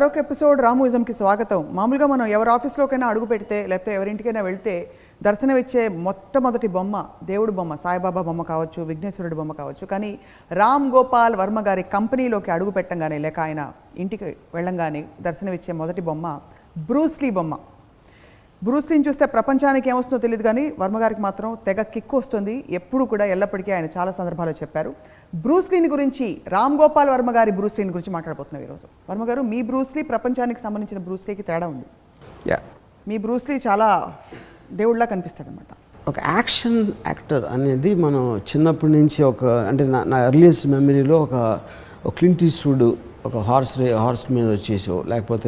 మరొక ఎపిసోడ్ రామూయిజంకి స్వాగతం. మామూలుగా మనం ఎవరి ఆఫీస్లోకైనా అడుగు పెడితే లేకపోతే ఎవరింటికైనా వెళ్తే దర్శనమిచ్చే మొట్టమొదటి బొమ్మ దేవుడు బొమ్మ, సాయిబాబా బొమ్మ కావచ్చు, విఘ్నేశ్వరుడి బొమ్మ కావచ్చు. కానీ రామ్ గోపాల్ వర్మ గారి కంపెనీలోకి అడుగు పెట్టంగానే లేక ఆయన ఇంటికి వెళ్ళంగానే దర్శనమిచ్చే మొదటి బొమ్మ బ్రూస్లీ బొమ్మ. బ్రూస్లీని చూస్తే ప్రపంచానికి ఏమొస్తుందో తెలియదు, కానీ వర్మగారికి మాత్రం తెగ కిక్కు వస్తుంది. ఎప్పుడు కూడా ఎల్లప్పటికీ ఆయన చాలా సందర్భాల్లో చెప్పారు. బ్రూస్లీని గురించి, రామ్ గోపాల్ వర్మ గారి బ్రూస్లీని గురించి మాట్లాడబోతున్నాం ఈరోజు. వర్మ గారు, మీ బ్రూస్లీ ప్రపంచానికి సంబంధించిన బ్రూస్లీకి తేడా ఉంది. మీ బ్రూస్లీ చాలా దేవుళ్ళ కనిపిస్తాడు అనమాట. ఒక యాక్షన్ యాక్టర్ అనేది మనం చిన్నప్పటి నుంచి అంటే నా ఎర్లియస్ట్ మెమరీలో ఒక క్లింట్ ఈస్ట్వుడ్ ఒక హార్స్ మీద వచ్చేసో, లేకపోతే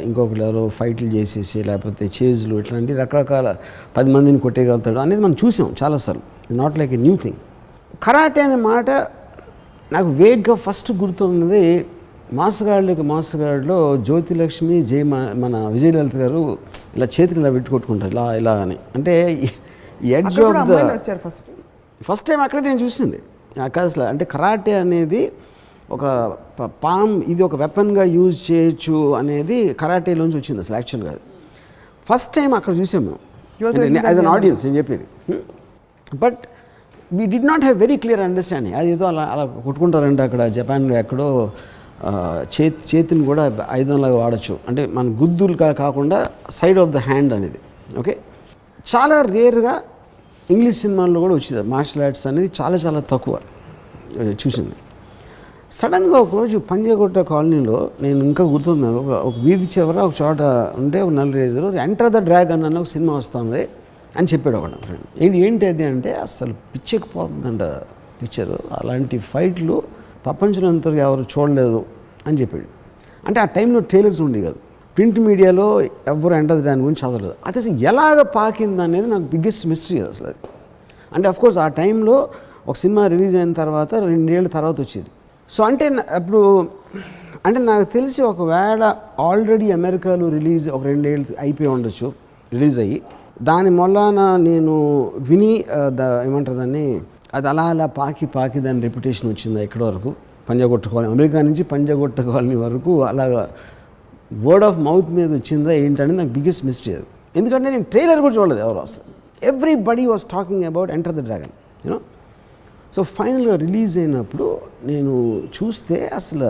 ఇంకొకరు ఎవరో ఫైట్లు చేసేసి, లేకపోతే చేజ్లు, ఇట్లాంటి రకరకాల 10 మందిని కొట్టేయగలుగుతాడు అనేది మనం చూసాం చాలాసార్లు. Not like a new thing. Karate అనే మాట నాకు వేగ్గా ఫస్ట్ గుర్తున్నది మాసగాడిలో జ్యోతిలక్ష్మి మన విజయలలిత గారు ఇలా చేతులు ఇలా పెట్టి కొట్టుకుంటారు ఇలా అని. అంటే edge of the first time అక్కడ నేను చూసింది అసలు. అంటే కరాటే అనేది ఒక ఇది ఒక వెపన్గా యూజ్ చేయొచ్చు అనేది కరాటేలోంచి వచ్చింది అసలు యాక్చువల్గా. ఫస్ట్ టైం అక్కడ చూసాం మేము యాజ్ అన్ ఆడియన్స్, నేను చెప్పేది. But we did not have very clear understanding. అది ఏదో అలా కొట్టుకుంటారంటే అక్కడ జపాన్లో ఎక్కడో చేతిని కూడా ఆయుధంలాగా వాడచ్చు, అంటే మన గుద్దులు కాకుండా సైడ్ ఆఫ్ ద హ్యాండ్ అనేది. ఓకే, చాలా రేర్గా ఇంగ్లీష్ సినిమాల్లో కూడా వచ్చింది మార్షల్ ఆర్ట్స్ అనేది. చాలా చాలా తక్కువ చూసింది. సడన్గా ఒకరోజు పంజాగుట్ట కాలనీలో, నేను ఇంకా గుర్తుంది, ఒక వీధి చివర ఒక చోట ఉంటే ఒక 4-5 ఎంటర్ ద డ్రాగన్ అన్న ఒక సినిమా వస్తుంది అని చెప్పాడు ఒక ఫ్రెండ్. ఏంటి అది అంటే అసలు పిచ్చెక్కిపోతుందంట పిక్చరు, అలాంటి ఫైట్లు ప్రపంచంలో అంతగా ఎవరు చూడలేదు అని చెప్పాడు. అంటే ఆ టైంలో ట్రైలర్స్ ఉండేవి కాదు, ప్రింట్ మీడియాలో ఎవరు ఎంటర్ దాని గురించి చదవలేదు. అది అసలు ఎలాగ పాకింది అనేది నాకు బిగ్గెస్ట్ మిస్టరీ అసలు అది. అంటే అఫ్కోర్స్ ఆ టైంలో ఒక సినిమా రిలీజ్ అయిన తర్వాత 2 ఏళ్ళ తర్వాత వచ్చేది. సో అంటే అప్పుడు అంటే నాకు తెలిసి ఒకవేళ ఆల్రెడీ అమెరికాలో రిలీజ్ ఒక 2 ఏళ్ళు అయిపోయి ఉండొచ్చు, రిలీజ్ అయ్యి. దాని మొలాన నేను విని ఏమంటారు దాన్ని, అది అలా పాకి దాని రెప్యుటేషన్ వచ్చింది ఎక్కడి వరకు, పంజాగుట్ట కాలనీ, అమెరికా నుంచి పంజాగుట్ట కాలనీ వరకు అలాగా వర్డ్ ఆఫ్ మౌత్ మీద వచ్చిందా ఏంటనేది నాకు బిగ్గెస్ట్ మిస్టరీ అది. ఎందుకంటే నేను ట్రైలర్ కూడా చూడలేదు ఎవరు అసలు. Everybody was talking about enter the dragon, you know. So ఫైనల్గా రిలీజ్ అయినప్పుడు నేను చూస్తే అసలు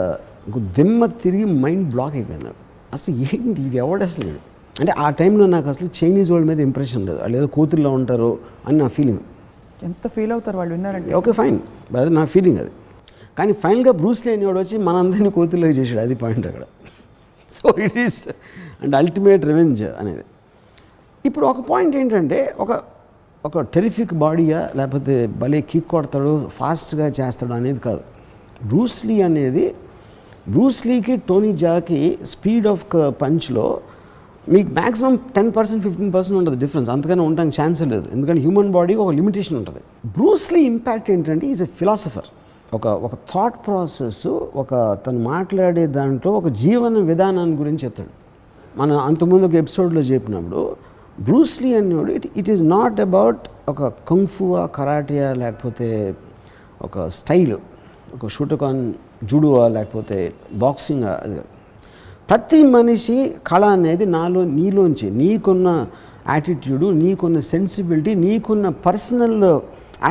దిమ్మ తిరిగి మైండ్ బ్లాక్ అయిపోయింది. అసలు ఏంటి ఇది ఎవడు అసలు. అంటే ఆ టైంలో నాకు అసలు చైనీస్ వాళ్ళ మీద ఇంప్రెషన్ లేదు, వాళ్ళు ఏదో కూతుర్లో ఉంటారు అని నా ఫీలింగ్. ఎంత ఫీల్ అవుతారు వాళ్ళు విన్నారంటే. ఓకే ఫైన్, అది నా ఫీలింగ్ అది. కానీ ఫైనల్గా బ్రూస్లీ అనేవాడు వచ్చి మనందరినీ కూతుర్లోకి చేసాడు, అది పాయింట్ అక్కడ. So it is and ultimate revenge అనేది. ఇప్పుడు ఒక పాయింట్ ఏంటంటే ఒక టెరిఫిక్ బాడీయా లేకపోతే భలే కిక్ కొడతాడు, ఫాస్ట్గా చేస్తాడు అనేది కాదు. బ్రూస్లీకి టోనీ జాకి స్పీడ్ ఆఫ్ పంచ్లో మీకు మ్యాక్సిమం 10% 15% ఉంటుంది డిఫరెన్స్, అంతకన్నా ఉండడానికి ఛాన్స్ లేదు. ఎందుకంటే హ్యూమన్ బాడీకి ఒక లిమిటేషన్ ఉంటుంది. బ్రూస్లీ ఇంపాక్ట్ ఏంటంటే ఈజ్ ఎ ఫిలాసఫర్. ఒక థాట్ ప్రాసెస్, తను మాట్లాడే దాంట్లో ఒక జీవన విధానాన్ని గురించి చెప్తాడు. మన అంతకుముందు ఒక ఎపిసోడ్లో చెప్పినప్పుడు బ్రూస్లీ అనేవాడు ఇట్ ఈజ్ నాట్ అబౌట్ ఒక కుంఫువా, కరాటియా, లేకపోతే ఒక స్టైల్, ఒక షూటకాన్ జుడువా, లేకపోతే బాక్సింగ్. అది ప్రతి మనిషి కళ అనేది నీలోంచి నీకున్న యాటిట్యూడు, నీకున్న సెన్సిబిలిటీ, నీకున్న పర్సనల్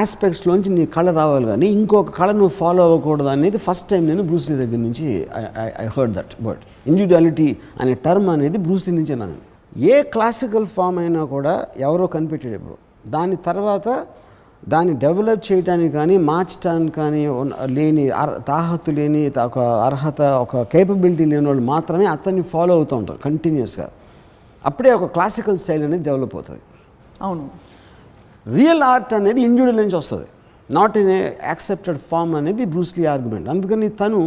ఆస్పెక్ట్స్లోంచి నీ కళ రావాలి, కానీ ఇంకొక కళ నువ్వు ఫాలో అవ్వకూడదు అనేది ఫస్ట్ టైం నేను బ్రూస్లీ దగ్గర నుంచి I heard that word. Individuality అనే టర్మ్ అనేది బ్రూస్లీ నుంచే నేను. ఏ క్లాసికల్ ఫామ్ అయినా కూడా ఎవరో కనిపెట్టాడు ఇప్పుడు. దాని తర్వాత దాన్ని డెవలప్ చేయడానికి కానీ మార్చడానికి కానీ లేని తాహతు లేని ఒక అర్హత, ఒక కేపబిలిటీ లేని వాళ్ళు మాత్రమే అతన్ని ఫాలో అవుతూ ఉంటారు కంటిన్యూస్గా. అప్పుడే ఒక క్లాసికల్ స్టైల్ అనేది డెవలప్ అవుతుంది. అవును, రియల్ ఆర్ట్ అనేది ఇండివిజువల్ నుంచి వస్తుంది, not in a accepted form అనేది బ్రూస్లీ ఆర్గ్యుమెంట్. అందుకని తను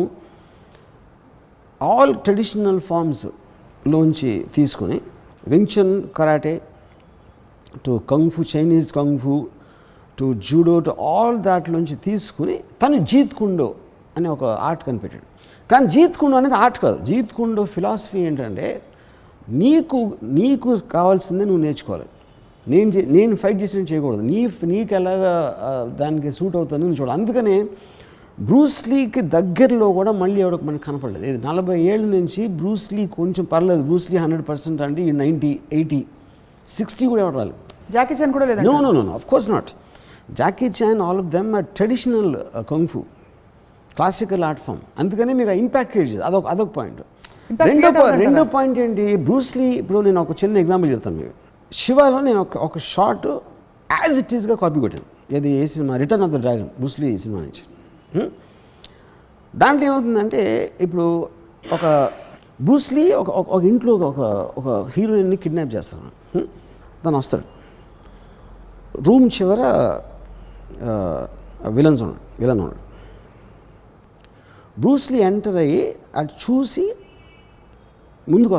ఆల్ ట్రెడిషనల్ ఫామ్స్లోంచి తీసుకుని Wing Chun karate to kung fu, Chinese kung fu to judo, to all దాట్లోంచి తీసుకుని తను జీత్ కుండో అనే ఒక ఆర్ట్ కనిపెట్టాడు. కానీ జీత్ కుండో అనేది ఆర్ట్ కాదు. జీత్ కుండో ఫిలాసఫీ ఏంటంటే నీకు కావాల్సిందే నువ్వు నేర్చుకోవాలి. నేను ఫైట్ చేసినట్టు చేయకూడదు, నీకు ఎలాగా దానికి సూట్ అవుతుందని చూడాలి. అందుకనే బ్రూస్లీకి దగ్గరలో కూడా మళ్ళీ ఎవరికి మనకు కనపడలేదు. ఇది 40 ఏళ్ళ నుంచి బ్రూస్లీ కొంచెం పర్లేదు, బ్రూస్లీ 100% అంటే ఈ 90, 80, 60 కూడా ఎవరు రాలేదు. జాకీ చాన్ కూడా లేదు. No of course not. Jackie Chan all of them are traditional kung fu, classical art form. అందుకని మీకు ఇంపాక్ట్ క్రియేట్ చేయాలి. అదొక పాయింట్. రెండో పాయింట్ ఏంటి, బ్రూస్లీ ఇప్పుడు నేను ఒక చిన్న ఎగ్జాంపుల్ చెప్తాను మీకు. శివాలో నేను ఒక షార్ట్ యాజ్ ఇట్ ఈస్గా కాపీ కొట్టాను. ఇది ఏ cinema, return of the dragon, Bruce Lee cinema నుంచి. దాంట్లో ఏమవుతుందంటే, ఇప్పుడు ఒక బ్రూస్లీ ఒక ఇంట్లో ఒక హీరోయిన్ని కిడ్నాప్ చేస్తాను. తను వస్తాడు, రూమ్ చివర విలన్ ఉన్నాడు. బ్రూస్లీ ఎంటర్ అయ్యి అది చూసి ముందుకు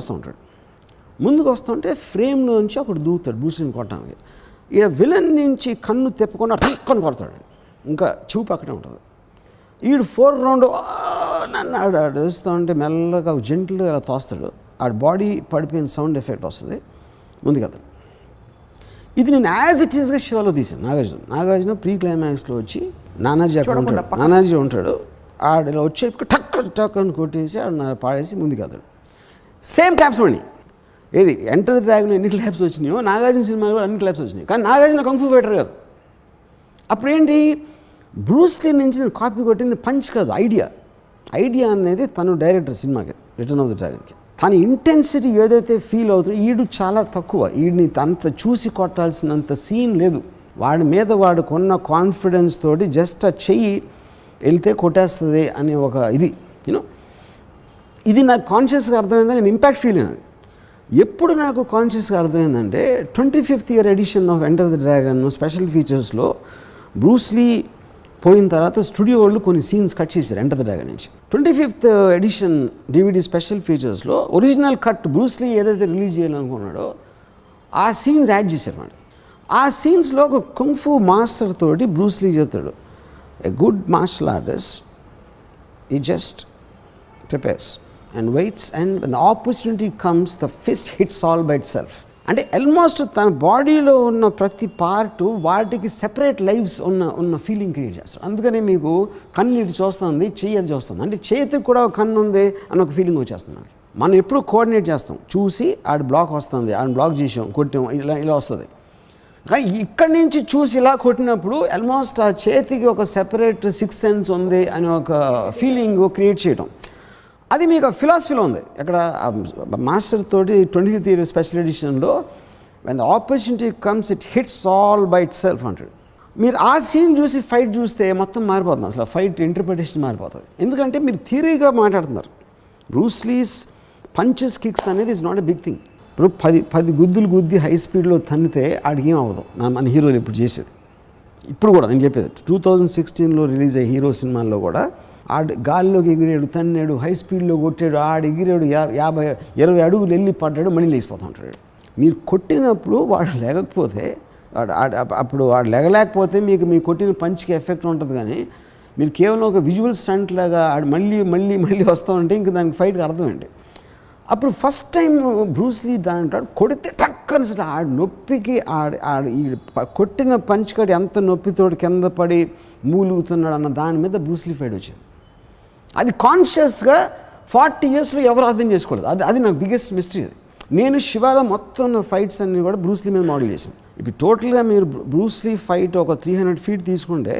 వస్తుంటే ఫ్రేమ్లోంచి ఒకడు దూకుతాడు బ్రూస్లీని కొట్టడానికి. ఈడ విలన్ నుంచి కన్ను తిప్పకుండా టక్కుని కొడతాడు, ఇంకా చూపు అక్కడే ఉంటుంది. ఈడు 4 రౌండ్ నన్ను ఆడు వేస్తూ ఉంటే మెల్లగా జెంట్లుగా అలా తోస్తాడు. ఆడ బాడీ పడిపోయిన సౌండ్ ఎఫెక్ట్ వస్తుంది, ముందుకెళ్తాడు. ఇది నేను యాజ్ ఇట్ ఈస్గా శివాలో తీసాను. నాగార్జున ప్రీ క్లైమాక్స్లో వచ్చి నానాజీ ఉంటాడు, ఆడ ఇలా వచ్చి టక్ అని కొట్టేసి ఆడ పాడేసి ముందుకెళ్తాడు. సేమ్ క్లాప్స్ పడి. ఏది ఎంటర్ ది డ్రాగన్ ఎన్ని క్లాప్స్ వచ్చినాయో నాగార్జున సినిమాలో అన్ని క్లాప్స్ వచ్చినాయి. కానీ నాగార్జున కుంగ్-ఫు ఫైటర్ కాదు. అప్పుడేంటి, బ్రూస్లీ నుంచి నేను కాపీ కొట్టింది పంచ్ కాదు, ఐడియా అనేది తను డైరెక్టర్ సినిమాకి, రిటర్న్ ఆఫ్ ది డ్రాగన్కి. తన ఇంటెన్సిటీ ఏదైతే ఫీల్ అవుతుందో ఈడు చాలా తక్కువ. ఈడిని అంత చూసి కొట్టాల్సినంత సీన్ లేదు. వాడి మీద వాడుకున్న కాన్ఫిడెన్స్ తోటి జస్ట్ ఆ చెయ్యి వెళ్తే కొట్టేస్తుంది అనే ఒక ఇది ఇది నాకు కాన్షియస్గా అర్థమైందని నేను ఇంపాక్ట్ ఫీల్ అయినది. ఎప్పుడు నాకు కాన్షియస్గా అర్థమైందంటే 25th year edition of enter the dragon special ఫీచర్స్లో బ్రూస్లీ పోయిన తర్వాత స్టూడియో వాళ్ళు కొన్ని సీన్స్ కట్ చేశారు ఎంటర్ ది డ్రాగన్ నుంచి. 25th ఎడిషన్ DVD స్పెషల్ ఫీచర్స్లో ఒరిజినల్ కట్ బ్రూస్లీ ఏదైతే రిలీజ్ చేయాలనుకున్నాడో ఆ సీన్స్ యాడ్ చేశారు వాళ్ళు. ఆ సీన్స్లో ఒక కుంగ్-ఫు మాస్టర్ తోటి బ్రూస్లీ చెప్తాడు, ఎ గుడ్ మార్షల్ ఆర్టిస్ట్ ఈ just prepares and waits, and when the opportunity comes the fist hits all by itself. అంటే ఆల్మోస్ట్ తన బాడీలో ఉన్న ప్రతి పార్ట్ వాటికి సెపరేట్ లైవ్స్ ఉన్న ఫీలింగ్ క్రియేట్ చేస్తారు. అందుకనే మీకు కన్ను ఇటు చూస్తుంది, చెయ్యి అది చూస్తుంది, అంటే చేతికి కూడా ఒక కన్ను ఉంది అని ఒక ఫీలింగ్ వచ్చేస్తుంది. మనం ఎప్పుడు కోఆర్డినేట్ చేస్తాం, చూసి ఆడ బ్లాక్ వస్తుంది, ఆడ బ్లాక్ చేసాం, కొట్టాం, ఇలా వస్తుంది. కానీ ఇక్కడి నుంచి చూసి ఇలా కొట్టినప్పుడు ఆల్మోస్ట్ ఆ చేతికి ఒక సెపరేట్ 6th సెన్స్ ఉంది అని ఒక ఫీలింగ్ క్రియేట్ చేయడం. అది మీకు ఫిలాసఫీలో ఉంది. అక్కడ మాస్టర్ తోటి 25th ఇయర్ స్పెషల్ ఎడిషన్లో when the opportunity comes it hits all by it self అంటాడు. మీరు ఆ సీన్ చూసి ఫైట్ చూస్తే మొత్తం మారిపోతుంది, అసలు ఫైట్ ఇంటర్ప్రిటేషన్ మారిపోతుంది. ఎందుకంటే మీరు థియరీగా మాట్లాడుతున్నారు. బ్రూస్లీస్ పంచెస్ కిక్స్ అనేది is not a big thing. ఇప్పుడు 10 గుద్దులు గుద్ది హై స్పీడ్లో తన్నితే ఆడికి ఏం అవ్వదు మన హీరోలు ఇప్పుడు చేసేది. ఇప్పుడు కూడా నేను చెప్పేది 2016లో రిలీజ్ అయ్యే హీరో సినిమాల్లో కూడా ఆడు గాల్లోకి ఎగిరాడు, తన్నాడు, హై స్పీడ్లో కొట్టాడు, ఆడు ఎగిరాడు, 50-20 అడుగులు వెళ్ళి పడ్డాడు, మళ్ళీ లేచిపోతూ ఉంటాడు. మీరు కొట్టినప్పుడు వాడు లేకపోతే అప్పుడు వాడు లేగలేకపోతే మీ కొట్టిన పంచ్కి ఎఫెక్ట్ ఉంటుంది. కానీ మీరు కేవలం ఒక విజువల్ స్టంట్ లాగా ఆడు మళ్ళీ వస్తూ ఉంటే ఇంక దానికి ఫైట్కి అర్థం ఏంటి. అప్పుడు ఫస్ట్ టైం బ్రూస్లీ దాని అంటాడు కొడితే టక్కని ఆడు నొప్పికి ఈ కొట్టిన పంచ్ కాడి ఎంత నొప్పితోటి కింద పడి మూలుగుతున్నాడు అన్న దాని మీద బ్రూస్లీ ఫైట్ వచ్చింది. అది కాన్షియస్గా 40 yearsలో ఎవరు అర్థం చేసుకోలేదు. అది నాకు బిగ్గెస్ట్ మిస్టరీ. అది నేను శివాలో మొత్తం ఉన్న ఫైట్స్ అన్నీ కూడా బ్రూస్లీ మీద మోడల్ చేశాను. ఇప్పుడు టోటల్గా మీరు బ్రూస్లీ ఫైట్ ఒక 300 feet తీసుకుంటే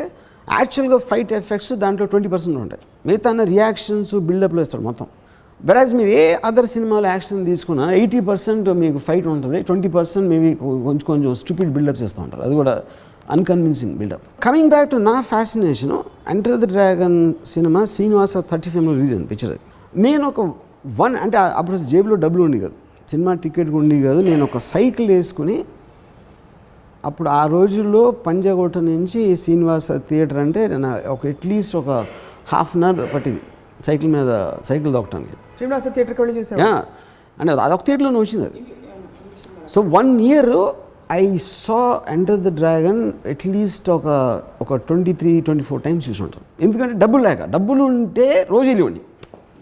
యాక్చువల్గా ఫైట్ ఎఫెక్ట్స్ దాంట్లో 20% ఉంటాయి. మిగతా రియాక్షన్స్ బిల్డప్లో ఇస్తాడు మొత్తం. వెరాజ్ మీరు ఏ అదర్ సినిమాలో యాక్షన్ తీసుకున్నా 80% మీకు ఫైట్ ఉంటుంది, 20% మేబీ కొంచెం స్టూపిడ్ బిల్డప్స్ చేస్తూ ఉంటారు. అది కూడా unconvincing buildup. Coming back to నా fascination, enter the dragon cinema Srinivasa 35లో రిలీజ్ అయింది పిక్చర్. అది నేను ఒక అంటే అప్పుడు జేబులో డబ్బులు ఉండి కాదు, సినిమా టికెట్ ఉండి కాదు, నేను ఒక సైకిల్ వేసుకుని అప్పుడు ఆ రోజుల్లో పంజాగుట్ట నుంచి శ్రీనివాస థియేటర్ అంటే నేను ఒక అట్లీస్ట్ ఒక ½ an hour పట్టింది సైకిల్ దొక్కడానికి. శ్రీనివాస థియేటర్కి వెళ్ళి చూసాను అంటే అదొక థియేటర్లోనే వచ్చింది అది. So 1 year I saw enter the dragon at least ఒక 23-24 times చూసి ఉంటాను. ఎందుకంటే డబ్బులు ఉంటే రోజు వెళ్ళివ్వండి,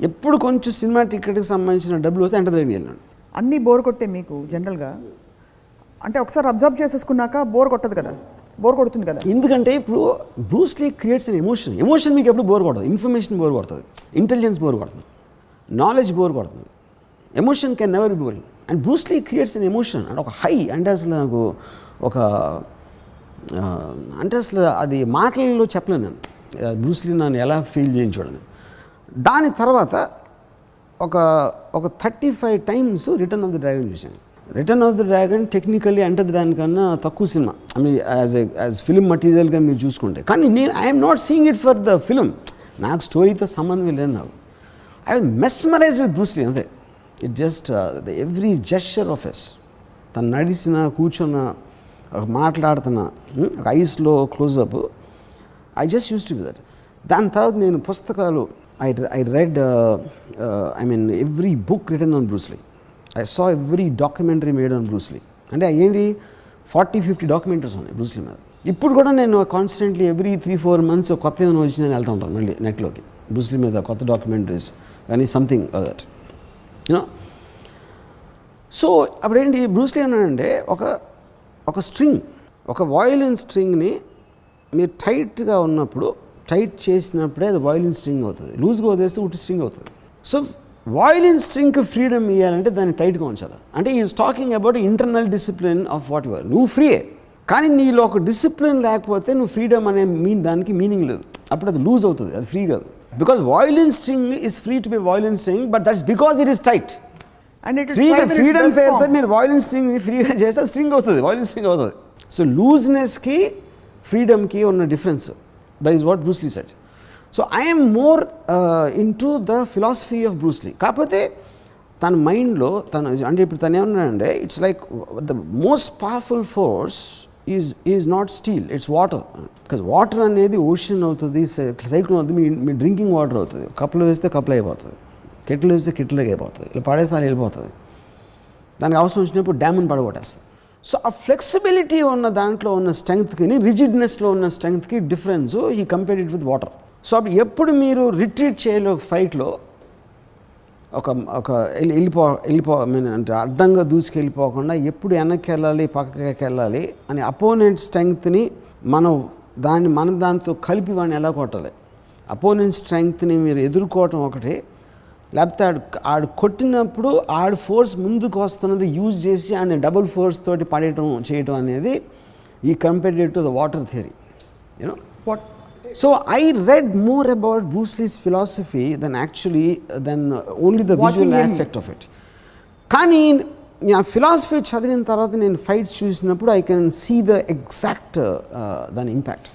ఎప్పుడు కొంచెం సినిమా టికెట్కి సంబంధించిన డబ్బులు వస్తే ఎంటర్ ద డ్రాగన్ వెళ్ళండి. అన్నీ బోర్ కొట్టే మీకు జనరల్గా, అంటే ఒకసారి అబ్జర్వ్ చేసేసుకున్నాక బోర్ కొట్టదు కదా. బోర్ కొడుతుంది కదా. ఎందుకంటే ఇప్పుడు బ్రూస్లీ క్రియేట్స్ అన్ ఎమోషన్ మీకు ఎప్పుడు బోర్ కొడదు. ఇన్ఫర్మేషన్ బోర్ కొడుతుంది, ఇంటెలిజెన్స్ బోర్ కొడుతుంది, నాలెడ్జ్ బోర్ కొడుతుంది. Emotion can never be boring. And Bruce Lee creates an emotion and ఒక హై. అంటే అసలు నాకు ఒక అంటే అసలు అది మాటలలో చెప్పలేను నేను బ్రూస్లీ నన్ను ఎలా ఫీల్ చేయించాడని. దాని తర్వాత ఒక 35 times return of the dragon చూశాను. Return of the dragon technically అంటే దానికన్నా తక్కువ cinema, I mean as film మటీరియల్గా మీరు చూసుకుంటే. కానీ నేను I'm not seeing it for the film. నాకు స్టోరీతో సంబంధం లేదు. నాకు ఐ మెస్మరైజ్ విత్ బ్రూస్లీ అంతే. It just the every gesture of ఎస్, తను నడిచిన, కూర్చున్న, మాట్లాడుతున్న, ఒక ఐస్లో closeup, I just use to be that. దాని తర్వాత నేను పుస్తకాలు I read I mean every book written on Bruce Lee. I saw every documentary made on Bruce Lee. అంటే ఏంటి 40-50 డాక్యుమెంటరీస్ ఉన్నాయి బ్రూస్ లీ మీద. ఇప్పుడు కూడా నేను కాన్స్టెంట్లీ ఎవ్రీ 3-4 months కొత్త ఏమైనా వచ్చి నేను వెళ్తూ ఉంటాను మళ్ళీ నెట్లోకి బ్రూస్ లీ మీద కొత్త డాక్యుమెంటరీస్ కానీ సంథింగ్ దట్ యూనో. సో అప్పుడేంటి బ్రూస్ లీ అన్నాడంటే ఒక స్ట్రింగ్, ఒక వయలిన్ స్ట్రింగ్ని మీరు టైట్గా ఉన్నప్పుడు, టైట్ చేసినప్పుడే అది వయలిన్ స్ట్రింగ్ అవుతుంది. లూజ్గా వదిలేస్తే ఉట్టి స్ట్రింగ్ అవుతుంది. సో వయలిన్ స్ట్రింగ్కి ఫ్రీడమ్ ఇవ్వాలంటే దాన్ని టైట్గా ఉంచాలి. అంటే is talking about internal discipline of what your. నువ్వు ఫ్రీయే, కానీ నీలో ఒక డిసిప్లిన్ లేకపోతే నువ్వు ఫ్రీడమ్ అనే దానికి మీనింగ్ లేదు. అప్పుడు అది లూజ్ అవుతుంది, అది ఫ్రీ కాదు. Because violin string is free to be violin string, but that's because it is tight. Freedom పేరుతో మీరు వయలిన్ స్ట్రింగ్ని ఫ్రీగా చేస్తే స్ట్రింగ్ అవుతుంది, వయలిన్ స్ట్రింగ్ అవుతుంది. సో లూజ్నెస్కి ఫ్రీడమ్కి ఉన్న difference. That is what Bruce Lee said. So I am more into the philosophy of Bruce Lee. కాకపోతే తన మైండ్లో అంటే ఇప్పుడు తను ఏమన్నాడంటే it's like the most powerful force is not steel, it's water. Because water అనేది ocean అవుతుంది, cyclone అవుతుంది, మీ డ్రింకింగ్ వాటర్ అవుతుంది. కప్పులు వేస్తే కప్పులు అయిపోతుంది, కెట్లు వేస్తే కెట్లకి అయిపోతుంది, ఇలా పడేస్తే అది వెళ్ళిపోతుంది. దానికి అవసరం వచ్చినప్పుడు డ్యామ్ని పడగొట్టేస్తుంది. సో ఆ ఫ్లెక్సిబిలిటీ ఉన్న దాంట్లో ఉన్న స్ట్రెంగ్త్కి, రిజిడ్నెస్లో ఉన్న స్ట్రెంగ్త్కి డిఫరెన్స్ ఈ compare it with water. So అప్పుడు ఎప్పుడు మీరు రిట్రీట్ చేయలే ఒక ఫైట్లో, ఒక అంటే అడ్డంగా దూసుకెళ్ళిపోకుండా ఎప్పుడు వెనక్కి వెళ్ళాలి, పక్కకి వెళ్ళాలి అని అపోనెంట్ స్ట్రెంగ్త్ని మన దాంతో కలిపి వాడిని ఎలా కొట్టాలి. అపోనెంట్ స్ట్రెంగ్త్ని మీరు ఎదుర్కోవటం ఒకటి, లేకపోతే ఆడు కొట్టినప్పుడు ఆడు ఫోర్స్ ముందుకు వస్తున్నది యూజ్ చేసి ఆయన డబుల్ ఫోర్స్ తోటి చేయటం అనేది ఈ compared to the water theory, you know. So I read more about Bruce Lee's philosophy than only the visual effect of it. కానీ ఆ ఫిలాసఫీ చదివిన తర్వాత నేను ఫైట్స్ చూసినప్పుడు I can see the exact దాని ఇంపాక్ట్.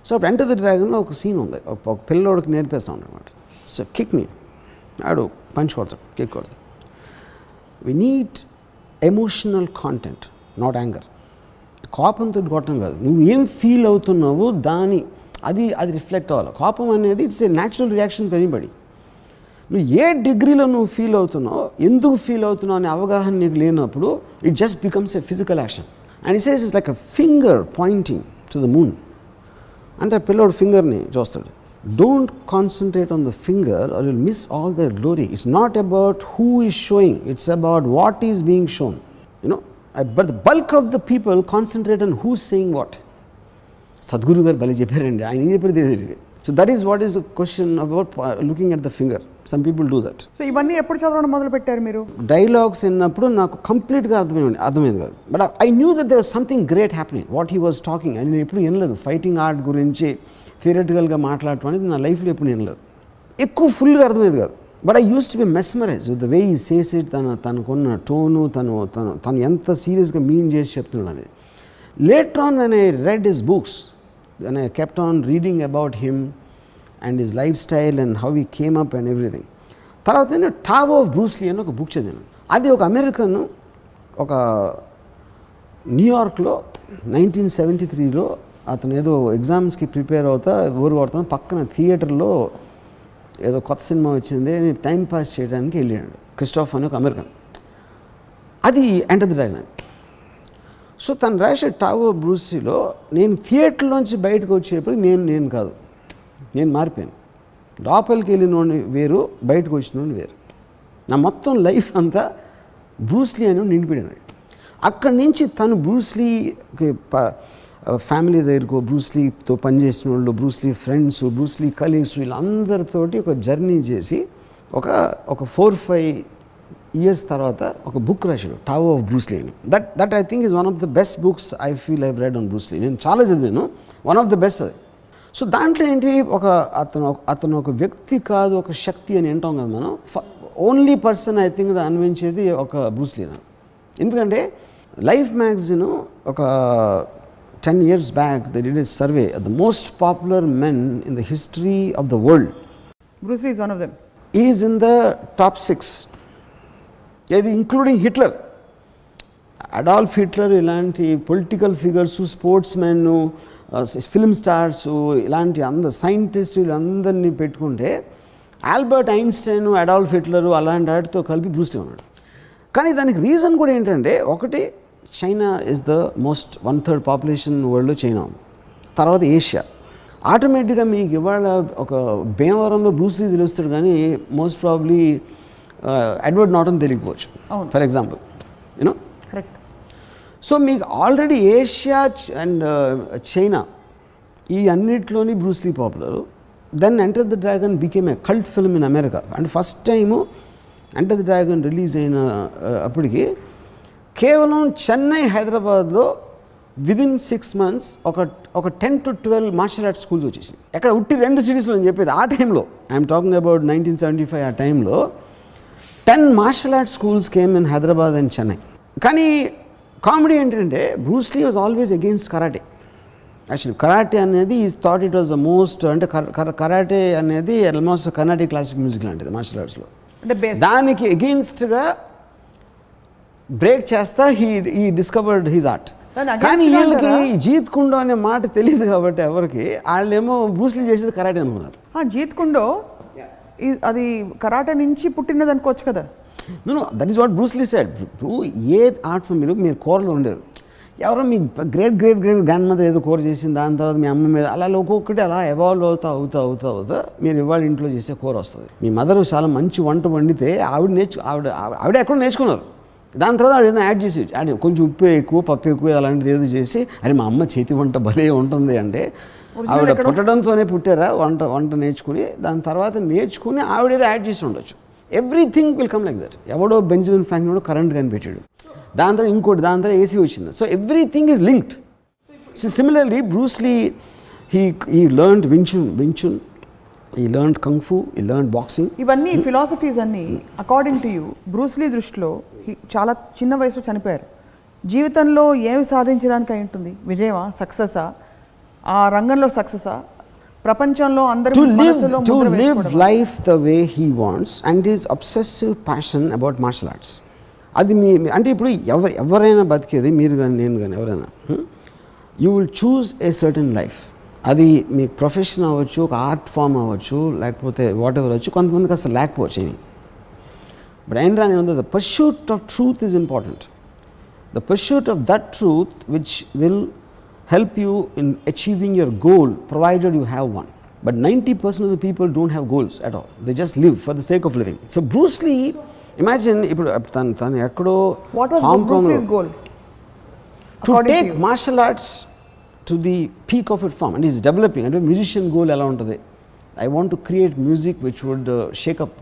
సో అప్పుడు ఎంటర్ ద డ్రాగన్లో ఒక సీన్ ఉంది, ఒక పిల్లోడికి నేర్పిస్తాం అన్నమాట. సో కిక్ మీ, ఆడు పంచ్ కొడతాడు, కిక్ కొడతాడు. We need emotional content, not anger. కోపంతో కొట్టడం కాదు, నువ్వు ఏం ఫీల్ అవుతున్నావో అది రిఫ్లెక్ట్ అవ్వాలి. కోపం అనేది it's a natural reaction to anybody. నువ్వు ఏ డిగ్రీలో నువ్వు ఫీల్ అవుతున్నావు, ఎందుకు ఫీల్ అవుతున్నావు అనే అవగాహన నీకు లేనప్పుడు it just becomes a physical action. And it says it's like a finger pointing to the moon. అంటే పిల్లోడు ఫింగర్ని చూస్తాడు. Don't concentrate on the finger or you'll miss all their glory. It's not about who is showing, it's about what is being shown, you know. But the bulk of the people concentrate on who's saying what. Sadhguru garu bali chepparandi, ayina em cheppadu teliyadu. So that is what is the question about looking at the finger. Some people do that. So ఇవన్నీ ఎప్పుడు చదవడం మొదలు పెట్టారు మీరు? Dialogues విన్నప్పుడు నాకు కంప్లీట్గా అర్థమైంది కాదు. But I knew that there was something great happening, what he was talking. అని నేను ఎప్పుడు వినలేదు ఫైటింగ్ ఆర్ట్ గురించి థియరటికల్గా మాట్లాడటం అనేది నా లైఫ్లో ఎప్పుడు నేను లేదు, ఎక్కువ ఫుల్గా అర్థమయ్యేది కాదు. But I used to be mesmerize with the way he says it, తనకున్న టోను, తను ఎంత సీరియస్గా మీన్ చేసి చెప్తున్నాడు అనేది. Later on when I read his books, when I kept on reading about him and his life style and how he came up and everything. తర్వాత నేను టావ్ of Bruce Lee అని ఒక బుక్ చదివాను. అది ఒక అమెరికన్, ఒక న్యూయార్క్లో 1973లో అతను ఏదో ఎగ్జామ్స్కి ప్రిపేర్ అవుతా ఊరు కొడతాను, పక్కన థియేటర్లో ఏదో కొత్త సినిమా వచ్చింది, టైం పాస్ చేయడానికి వెళ్ళాడు. క్రిస్టోఫ్ అని ఒక అమెరికన్. అది ఎంటర్ ది డ్రాగన్. సో తను రాసే టావ్ ఆఫ్ బ్రూస్లీలో నేను థియేటర్లోంచి బయటకు వచ్చేప్పుడు నేను కాదు, నేను మారిపోయాను. లోపలికి వెళ్ళినోడిని వేరు, బయటకు వచ్చినోడిని వేరు. నా మొత్తం లైఫ్ అంతా బ్రూస్ లీ అని నిండిపోయాను. అక్కడి నుంచి తను బ్రూస్ లీకి ఫ్యామిలీ దగ్గరకు బ్రూస్లీతో పనిచేసిన వాళ్ళు, బ్రూస్లీ ఫ్రెండ్స్, బ్రూస్లీ కలీగ్స్, వీళ్ళందరితోటి ఒక జర్నీ చేసి ఒక 4-5 years తర్వాత ఒక బుక్ రాశాడు, టావో ఆఫ్ బ్రూస్లీ అని. That I think is one of the best books I feel I've red on Bruce Lee. నేను చాలా చదివాను, వన్ ఆఫ్ ద బెస్ట్ అది. సో దాంట్లో ఏంటి, అతను ఒక వ్యక్తి కాదు, ఒక శక్తి అని అంటాం కదా మనం. ఓన్లీ పర్సన్ ఐ థింక్ అనిపించేది ఒక బ్రూస్లీ నాకు. ఎందుకంటే లైఫ్ మ్యాగజైన్ ఒక 10 years back they did a survey the most popular men in the history of the world. Bruce Lee is one of them. Is in the top 6, ఇది including Hitler, Adolf Hitler, ఇలాంటి political figures, sports men, film stars, ఇలాంటి scientist వీళ్ళందరినీ పెట్టుకుంటే Albert Einstein, Adolf Hitler అలాంటి వాటితో కలిపి Bruce Lee ఉన్నాడు. కానీ దానికి రీజన్ కూడా ఏంటంటే, ఒకటి China is the most 1/3 population వరల్డ్లో చైనా, తర్వాత ఏషియా. ఆటోమేటిక్గా మీకు ఇవాళ ఒక భీమవరంలో బ్రూస్లీ తెలుస్తాడు, కానీ మోస్ట్ ప్రాబ్లీ ఎడ్వర్డ్ నార్టన్ తెలియకపోవచ్చు, for example, you know. Correct. So మీకు ఆల్రెడీ ఏషియా అండ్ చైనా ఈ అన్నిట్లోని Bruce Lee popular. Then enter the dragon became a cult film in America. And first time enter the dragon release అయిన అప్పటికి కేవలం చెన్నై, హైదరాబాద్లో within 6 months ఒక 10 to 12 martial arts schools వచ్చేసింది. ఎక్కడ ఉట్టి 2 cities అని చెప్పేది ఆ టైంలో. I'm talking about 1975. ఆ టైంలో 10 martial arts schools came in Hyderabad and Chennai. కానీ కామెడీ ఏంటంటే Bruce Lee was always against karate. Actually karate అనేది is thought it was the most, అంటే కరాటే అనేది ఆల్మోస్ట్ కర్ణాటిక్ క్లాసిక్ మ్యూజిక్ లాంటిది మార్షల్ ఆర్ట్స్లో. దానికి అగెయిన్స్ట్గా బ్రేక్ చేస్తా హీ డిస్కవర్డ్ హిజ్ ఆర్ట్. కానీ వీళ్ళకి జీత్ కుండో అనే మాట తెలియదు కాబట్టి ఎవరికి, వాళ్ళేమో బ్రూస్లీ చేసేది కరాటే అనుకున్నారు. జీత్ కుండో అది కరాటే నుంచి పుట్టినది అనుకోవచ్చు కదా. No, that is what Bruce Lee said. ఏ ఆర్ట్ ఫామ్ మీరు కూరలో ఉండేరు, ఎవరో మీ గ్రేట్ గ్రాండ్ మదర్ ఏదో కూర చేసింది, దాని తర్వాత మీ అమ్మ మీద అలా ఒక్కొక్కటి అలా ఎవాల్వ్ అవుతా మీరు ఇవాళ ఇంట్లో చేసే కూర వస్తుంది. మీ మదర్ చాలా మంచి వంట వండితే ఆవిడ ఎక్కడో నేర్చుకున్నారు. దాని తర్వాత ఆవిడ ఏదైనా యాడ్ చేసి కొంచెం ఉప్పు ఎక్కువ, పప్పు ఎక్కువ, అలాంటిది ఏదో చేసి, అరే మా అమ్మ చేతి వంట భలే ఉంటుంది అంటే, ఆవిడ పుట్టడంతోనే పుట్టారా వంట నేర్చుకుని, దాని తర్వాత నేర్చుకుని ఆవిడ ఏదో యాడ్ చేసి ఉండొచ్చు. Everything will come like that. ఎవడో బెంజమిన్ ఫ్రాంక్లిన్ కరెంట్ కనిపెట్టాడు, దాని తర్వాత ఇంకోటి, దాని తర్వాత ఏసీ వచ్చింది. So everything is linked. So similarly Bruce Lee he learned Wing Chun, he learned kung fu, he learned boxing. ఇవన్నీ ఫిలాసఫీస్ అన్నీ అకార్డింగ్ టు యూ బ్రూస్లీ దృష్టిలో చాలా చిన్న వయసులో చనిపోయారు. జీవితంలో ఏమి సాధించడానికి అయి ఉంటుంది? విజయమా, సక్సెసా, ఆ రంగంలో సక్సెసా, ప్రపంచంలో అందరూ to live life the way he wants and his obsessive passion about martial arts. అది మీ అంటే ఇప్పుడు ఎవరైనా బతికేది, మీరు కానీ నేను కానీ ఎవరైనా, you will choose a certain life. అది మీ ప్రొఫెషన్ అవ్వచ్చు, ఒక ఆర్ట్ ఫామ్ అవ్వచ్చు, లేకపోతే వాట్ ఎవర్ అవ్వచ్చు. కొంతమందికి అసలు లేకపోవచ్చు ఏమి. బట్ అయిన రాని ఉంది, the pursuit of truth is important. The pursuit of that truth which will help you in achieving your goal provided you have one. But 90% of the people don't have goals at all. They just live for the sake of living. So Bruce Lee, imagine ఇప్పుడు తను ఎక్కడో Hong Kong, Bruce Lee's goal to take martial arts to the peak of its form, and he's developing. And musician goal ఎలా ఉంటుంది? I want to create music which would shake up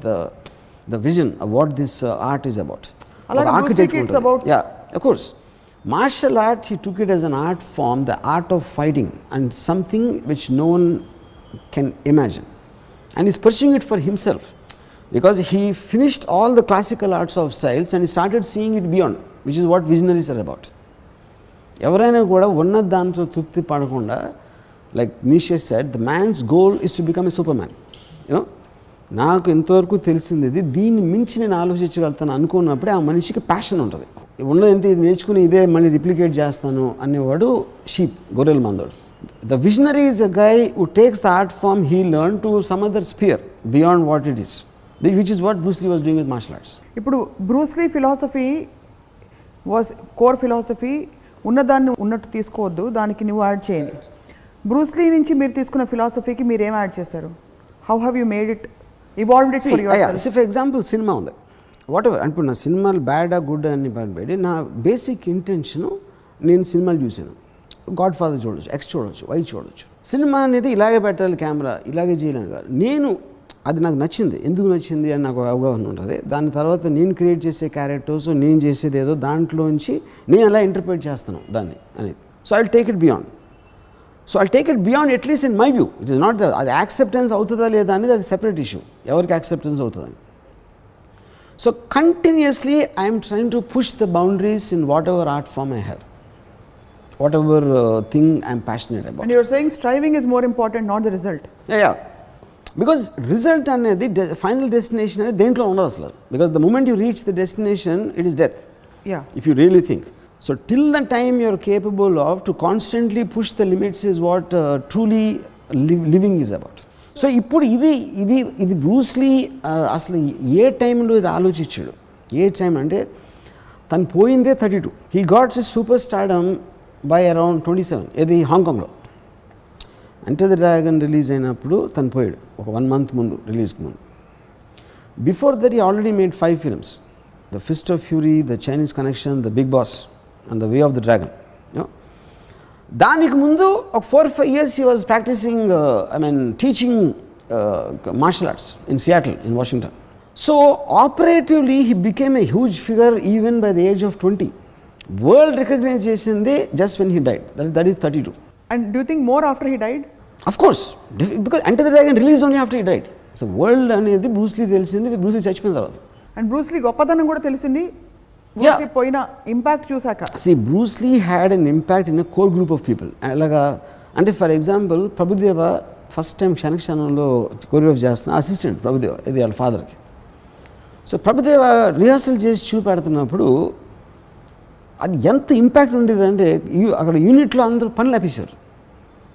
the vision of what this art is about. Like architecture it's about. Yeah, of course. Martial art, he took it as an art form, the art of fighting, and something which no one can imagine. And he's pursuing it for himself, because he finished all the classical arts of styles and he started seeing it beyond, which is what visionaries are about. ఎవరైనా కూడా ఉన్న దాంతో తృప్తి పడకుండా, like Nietzsche said, the man's goal is to become a superman. You know, నాకు ఎంతవరకు తెలిసింది ఇది, దీన్ని మించి నేను ఆలోచించగలుగుతాను అనుకున్నప్పుడే ఆ మనిషికి ప్యాషన్ ఉంటుంది. ఉన్నదంటే ఇది నేర్చుకుని ఇదే మళ్ళీ రిప్లికేట్ చేస్తాను అనేవాడు షీప్, గొర్రెల మందోడు. The visionary is a guy who takes the art form he learn to some other sphere beyond what it is, which is what Bruce Lee was doing with martial arts. ఇప్పుడు Bruce Lee philosophy was core philosophy, ఉన్నదాన్ని ఉన్నట్టు తీసుకోవద్దు, దానికి నువ్వు add చేయండి. Bruce Lee నుంచి మీరు తీసుకున్న ఫిలాసఫీకి మీరు ఏం యాడ్ చేశారు? How have you made it, evolved it for yourself? For example cinema ఉంది, వాట్ ఎవర్ అనుకున్న సినిమాలు బ్యాడా గుడ్ అని పనిపెట్టి, నా బేసిక్ ఇంటెన్షను, నేను సినిమాలు చూశాను, గాడ్ ఫాదర్ చూడొచ్చు, ఎక్స్ చూడొచ్చు, వై చూడొచ్చు. సినిమా అనేది ఇలాగే పెట్టాలి, కెమెరా ఇలాగే చేయాలని కాదు. నేను అది నాకు నచ్చింది, ఎందుకు నచ్చింది అని నాకు అవగాహన ఉంటుంది. దాని తర్వాత నేను క్రియేట్ చేసే క్యారెక్టర్స్, నేను చేసేది ఏదో దాంట్లోంచి నేను ఎలా ఇంటర్ప్రిట్ చేస్తాను దాన్ని అనేది. So I take it beyond at least in my view. It is not అది యాక్సెప్టెన్స్ అవుతుందా లేదా అనేది అది సెపరేట్ ఇష్యూ, ఎవరికి యాక్సెప్టెన్స్ అవుతుందని. So continuously I'm trying to push the boundaries in whatever art form I have, whatever thing I'm passionate about. And you're saying striving is more important, not the result. Yeah. Because result అనేది final destination అనేది దేంట్లో ఉండదు అసలు. Because the moment you reach the destination, it is death. Yeah. If you really think. So till the time you're capable of to constantly push the limits is what truly living is about. So ఇప్పుడు ఇది Bruce Lee అసలు ఏ టైంలో ఇది ఆలోచించాడు, ఏ time అంటే తను పోయిందే 32. He got his super stardom by around 27, ఇది హాంకాంగ్లో. Untold ద డ్రాగన్ రిలీజ్ అయినప్పుడు తను పోయాడు ఒక 1 month ముందు, రిలీజ్కి ముందు. Before that he already made 5 films, the Fist of Fury, the Chinese Connection, the Big Boss and the Way of the Dragon. దానికి ముందు ఒక 4-5 years he was practising, teaching martial arts in Seattle, in Washington. So operatively he became a huge figure even by the age of 20. World recognise చేసింది just when he died, that is 32. And do you think more after he died? Of course, because Untold the Dragon released only after he died. So world అనేది Bruce Lee తెలిసింది Bruce Lee చచ్చిపోయిన తర్వాత. And Bruce Lee గొప్పతనం కూడా తెలిసింది Bruce Lee పోయిన impact చూసాక. See, Bruce Lee had an impact in a core group of people. అలాగా అంటే for example Prabhudeva first time క్షణక్షణంలో కొరియోగ్రాఫ్ చేస్తున్న అసిస్టెంట్ ప్రభుదేవ, ఇది వాళ్ళ ఫాదర్కి. సో ప్రభుదేవ రిహార్సల్ చేసి చూపెడుతున్నప్పుడు అది ఎంత ఇంపాక్ట్ ఉండేదంటే అక్కడ యూనిట్లో అందరూ పనులు ఆపేశారు.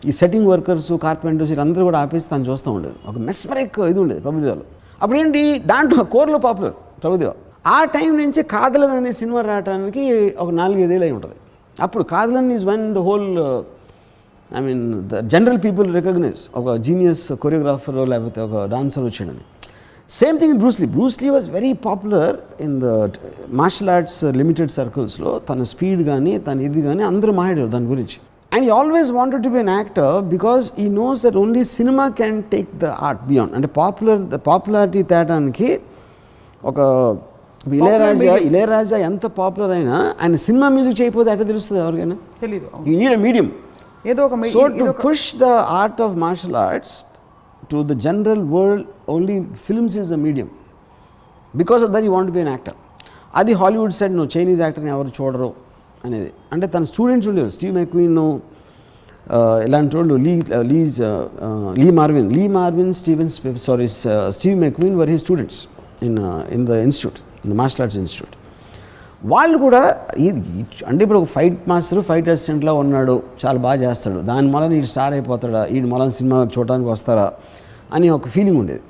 ఈ సెట్టింగ్ వర్కర్స్, కార్పెంటర్స్ వీళ్ళందరూ కూడా ఆపేసి తను చూస్తూ ఉండేది. ఒక మెస్మరిక్ ఇది ఉండేది ప్రభుదేవలో. అప్పుడు ఏంటి, దాంట్లో కోర్లో పాపులర్ ప్రభుదేవ. ఆ టైం నుంచి కాదలన్ అనే సినిమా రావడానికి ఒక 4-5 ఏళ్ళు అయి ఉంటుంది. అప్పుడు Kadhalan is one the whole the general people recognize ఒక జీనియస్ కొరియోగ్రాఫర్ లేకపోతే ఒక డాన్సర్ వచ్చాడని. Same thing Bruce Lee. Bruce Lee was very popular in the martial arts limited సర్కిల్స్లో. తన స్పీడ్ కానీ తన ఇది కానీ అందరూ మాట్లాడారు దాని గురించి. And he always wanted to be an actor because he knows that only cinema can take the art beyond. అంటే పాపులారిటీ తేటానికి ఒక ఇళయరాజా ఎంత పాపులర్ అయినా ఆయన సినిమా మ్యూజిక్ చేయకపోతే ఎట్లా తెలుస్తుంది ఎవరికైనా? తెలియదు. You need a medium. ఏదో ఒక so to push the art of martial arts to the general world, only films is a medium. Because of that you want to be an actor. Adi Hollywood said no, Chinese actor ni avaru chodaro anedi. Ante tan students undevaru, Steve McQueen, ilanti vallu, Steve McQueen were his students in the institute, in the martial arts institute. వాళ్ళు కూడా అంటే ఇప్పుడు ఒక fight master, fight అసిస్టెంట్లా ఉన్నాడు, చాలా బాగా చేస్తాడు, దాని మూలన ఈ స్టార్ అయిపోతాడా, ఈ మూలన సినిమా చూడడానికి వస్తారా అని ఒక ఫీలింగ్ ఉండేది.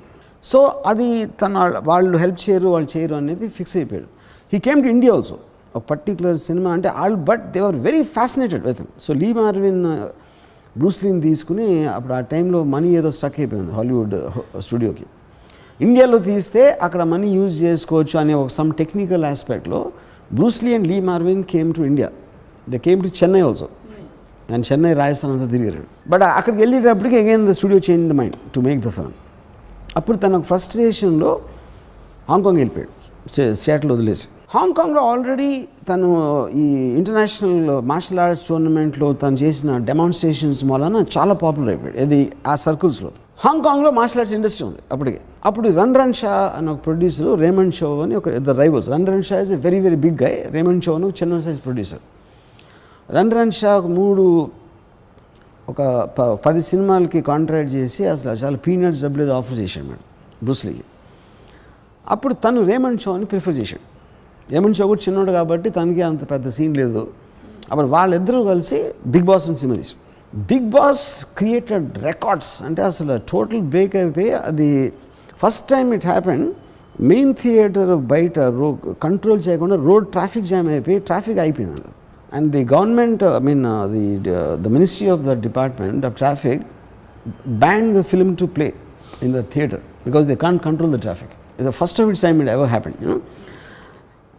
సో అది వాళ్ళు హెల్ప్ చేయరు, వాళ్ళు చేయరు అనేది ఫిక్స్ అయిపోయాడు. He came to India also, ఒక పర్టికులర్ సినిమా అంటే but they are very fascinated with him. So Lee Marvin బ్రూస్లీని తీసుకుని అప్పుడు ఆ టైంలో మనీ ఏదో స్టక్ అయిపోయింది హాలీవుడ్ స్టూడియోకి. ఇండియాలో తీస్తే అక్కడ మనీ యూజ్ చేసుకోవచ్చు అనే ఒక సమ్ టెక్నికల్ ఆస్పెక్ట్లో Bruce Lee and Lee Marvin came to India. They came to Chennai also. And Chennai, Rajasthan అంతా తిరిగారు. బట్ అక్కడికి వెళ్ళేటప్పటికి again the studio change the mind to make the film. అప్పుడు తన ఫ్రస్ట్రేషన్లో హాంకాంగ్ వెళ్ళిపోయాడు, సియాటిల్ వదిలేసి. హాంకాంగ్లో ఆల్రెడీ తను ఈ ఇంటర్నేషనల్ మార్షల్ ఆర్ట్స్ టోర్నమెంట్లో తను చేసిన డెమాన్స్ట్రేషన్స్ మూలన చాలా పాపులర్ అయిపోయాడు. ఇది ఆ సర్కిల్స్లో. హాంకాంగ్లో మార్షల్ ఆర్ట్స్ ఇండస్ట్రీ ఉంది అప్పటికే. అప్పుడు రన్ షా అని ఒక ప్రొడ్యూసర్, రేమండ్ షో అని ఒక ఇద్దరు rivals. Run Shaw is a very very big guy, Raymond Chow అని ఒక చిన్న సైజ్ ప్రొడ్యూసర్. రన్ షా ఒక 10 సినిమాలకి కాంట్రాక్ట్ చేసి అసలు చాలా పీనట్స్ డబ్బులు ఏదో ఆఫర్ చేశాడు మేడం బ్రూస్లీకి. అప్పుడు తను రేమండ్ షో అని ప్రిఫర్ చేశాడు. రేమండ్ షో కూడా చిన్నోడు కాబట్టి తనకి అంత పెద్ద సీన్ లేదు. అప్పుడు వాళ్ళిద్దరూ కలిసి బిగ్ బాస్ అని సినిమా తీశారు. బిగ్ బాస్ క్రియేటెడ్ రికార్డ్స్, అంటే అసలు టోటల్ బ్రేక్ అయిపోయి అది first time it happen. Main theatre బయట కంట్రోల్ చేయకుండా రోడ్ ట్రాఫిక్ జామ్ అయిపోయి ట్రాఫిక్ అయిపోయింది. And the government the ministry of the department of traffic ban the film to play in the theatre because they can't control the traffic. It's the first of it's time it ever happen,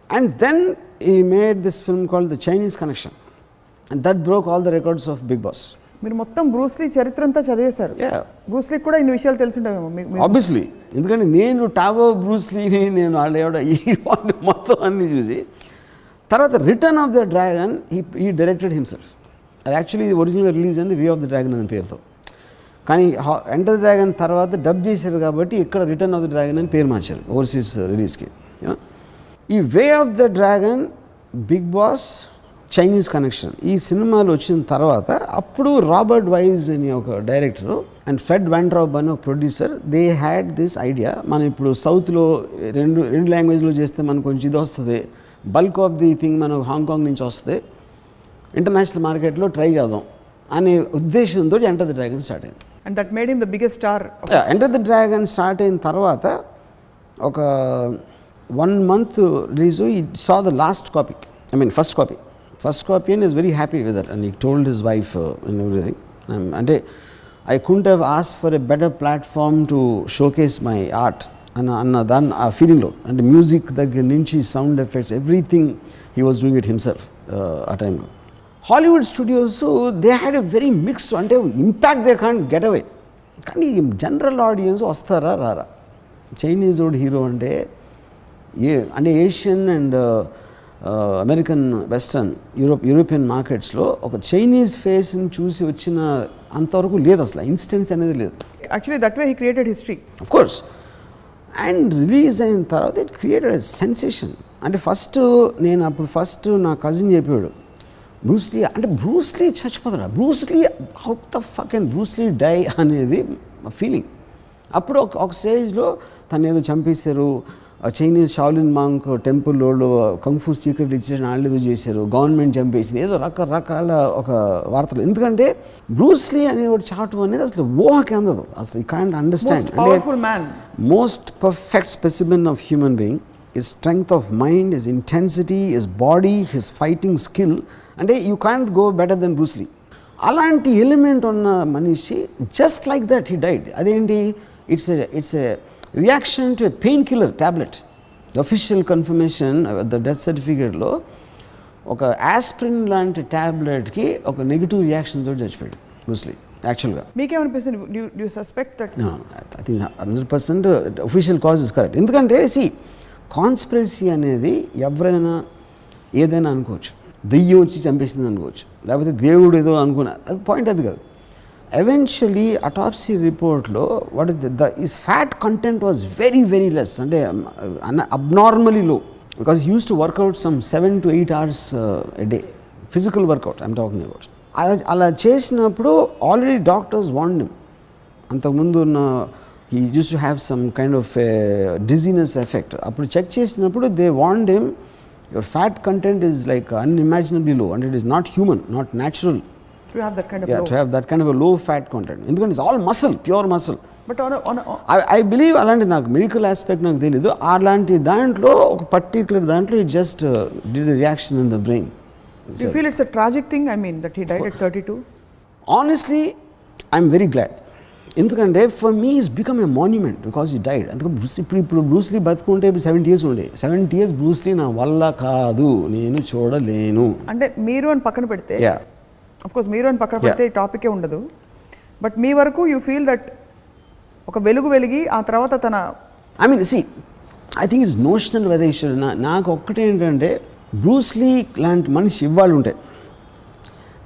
And then he made this film called The Chinese Connection. And that broke all the records of Big Boss. మీరు మొత్తం Bruce Lee చరిత్ర అంతా చదివేశారు. బ్రూస్లీకి కూడా ఇన్ని విషయాలు తెలుసుంటామేమో. Obviously, ఎందుకంటే నేను Tao బ్రూస్లీని నేను వాళ్ళు మొత్తం అన్నీ చూసి తర్వాత రిటర్న్ ఆఫ్ ద డ్రాగన్ ఈ డైరెక్టెడ్ హిమ్సెల్ఫ్. అది యాక్చువల్లీ ఒరిజినల్ రిలీజ్ అయింది వే ఆఫ్ ద డ్రాగన్ అనే పేరుతో, కానీ ఎంటర్ ద డ్రాగన్ తర్వాత డబ్ చేశారు కాబట్టి ఇక్కడ రిటర్న్ ఆఫ్ ద డ్రాగన్ అని పేరు మార్చారు ఓవర్సీస్ రిలీజ్కి. ఈ Way of the Dragon, Big Boss, Chinese Connection ఈ సినిమాలు వచ్చిన తర్వాత అప్పుడు రాబర్ట్ వైజ్ అని ఒక డైరెక్టర్ అండ్ ఫెడ్ వాండ్రాబ్ అని ఒక producer, they had this idea, మనం ఇప్పుడు సౌత్లో రెండు లాంగ్వేజ్లో చేస్తే మనకు కొంచెం ఇది వస్తుంది, బల్క్ ఆఫ్ ది థింగ్ మనకు హాంకాంగ్ నుంచి వస్తుంది, ఇంటర్నేషనల్ మార్కెట్లో ట్రై చేద్దాం అనే ఉద్దేశంతో ఎంటర్ ద డ్రాగన్ స్టార్ట్ అయింది. And that made him the biggest star. Enter the Dragon start అయిన తర్వాత ఒక 1 month release, he saw the last copy, I mean first copy and is very happy with that and he told his wife and everything. అంటే I couldn't have asked for a better platform to showcase my art అన్న దాన్ని ఆ ఫీలింగ్లో, అంటే music దగ్గర నుంచి sound effects everything he was doing it himself ఆ టైంలో. Hollywood studios they had a very mixed, అంటే impact they can't get away, కానీ జనరల్ ఆడియన్స్ వస్తారా రారా. చైనీస్ ఓడ్ హీరో అంటే Asian and American, western, European మార్కెట్స్లో ఒక చైనీస్ ఫేస్ని చూసి వచ్చిన అంతవరకు లేదు అసలు, ఇన్స్టెన్స్ అనేది లేదు. Actually that way he created history of course. And release అయిన తర్వాత ఇట్ క్రియేటెడ్ ఎ సెన్సేషన్. అంటే ఫస్ట్ నా కజిన్ చెప్పాడు, బ్రూస్లీ చచ్చిపోతాడా, how the fuck and Bruce Lee die అనేది ఫీలింగ్. అప్పుడు ఒక స్టేజ్లో తను ఏదో చంపేశారు, చైనీస్ షాలిన్ మాంక్ టెంపుల్లో కంఫూ సీక్రెట్ ఇచ్చేసిన వాళ్ళు ఏదో చేశారు, గవర్నమెంట్ చంపేసింది, ఏదో రకరకాల ఒక వార్తలు. ఎందుకంటే బ్రూస్లీ అనేవాడు చాటు అనేది అసలు ఊహకి అందదు అసలు, యూ కాంట్ అండర్స్టాండ్. అంటే most perfect specimen of human being, his strength of mind, his intensity, his body, his fighting skill, అంటే you can't go better than Bruce Lee. అలాంటి ఎలిమెంట్ ఉన్న మనిషి just like that he died. అదేంటి, it's a reaction to a painkiller tablet. Official confirmation the death సర్టిఫికేట్లో ఒక aspirin లాంటి ట్యాబ్లెట్కి ఒక negative reaction తోటి చచ్చిపోయాడు బ్రూస్లీ. యాక్చువల్గా మీకేమనిపిస్తుంది, do you suspect that? I think 100% official cause is correct. ఎందుకంటే కాన్స్పిరసీ అనేది ఎవరైనా ఏదైనా అనుకోవచ్చు, దెయ్యం వచ్చి చంపేసింది అనుకోవచ్చు, లేకపోతే దేవుడు ఏదో అనుకున్నా, అది పాయింట్ అది కాదు. ఎవెన్చువలీ అటాప్సీ రిపోర్ట్లో his fat content was very very less, అంటే abnormally low, because used to work out some 7 to 8 hours a day, physical workout I'm talking about. అలా చేసినప్పుడు ఆల్రెడీ డాక్టర్స్ వార్న్డ్ హిమ్, అంతకుముందు ఉన్న he used to have some kind of dizziness effect. అప్పుడు check చేసినప్పుడు they warned him, your fat content is like unimaginably low and it is not human, not natural to have that kind of to have that kind of a low fat content. ఎందుకంటే it's all muscle, pure muscle. But I believe అలాంటి నాకు medical aspect నాకు తెలియదు, అలాంటి దాంట్లో ఒక particular దాంట్లో it just did a reaction in the brain. You feel it's a tragic thing, I mean, that he died at 32? Honestly, I'm very glad. ఎందుకంటే for me is become a monument because you died. అందుకే ఇప్పుడు Bruce Lee బతుకుంటే 70 years ఉండే, 70 years Bruce Lee నా వల్ల కాదు, నేను చూడలేను. అంటే మీరు అని పక్కన పెడితే, ఆఫ్ కోర్స్ మీరు అని పక్కన పెడితే ఈ టాపికే ఉండదు, బట్ మీ వరకు యూ ఫీల్ దట్ ఒక వెలిగి ఆ తర్వాత తన I mean I think it's notional weather. నాకు ఒక్కటేంటంటే బ్రూస్లీ లాంటి మనిషి ఇవ్వాలి ఉంటే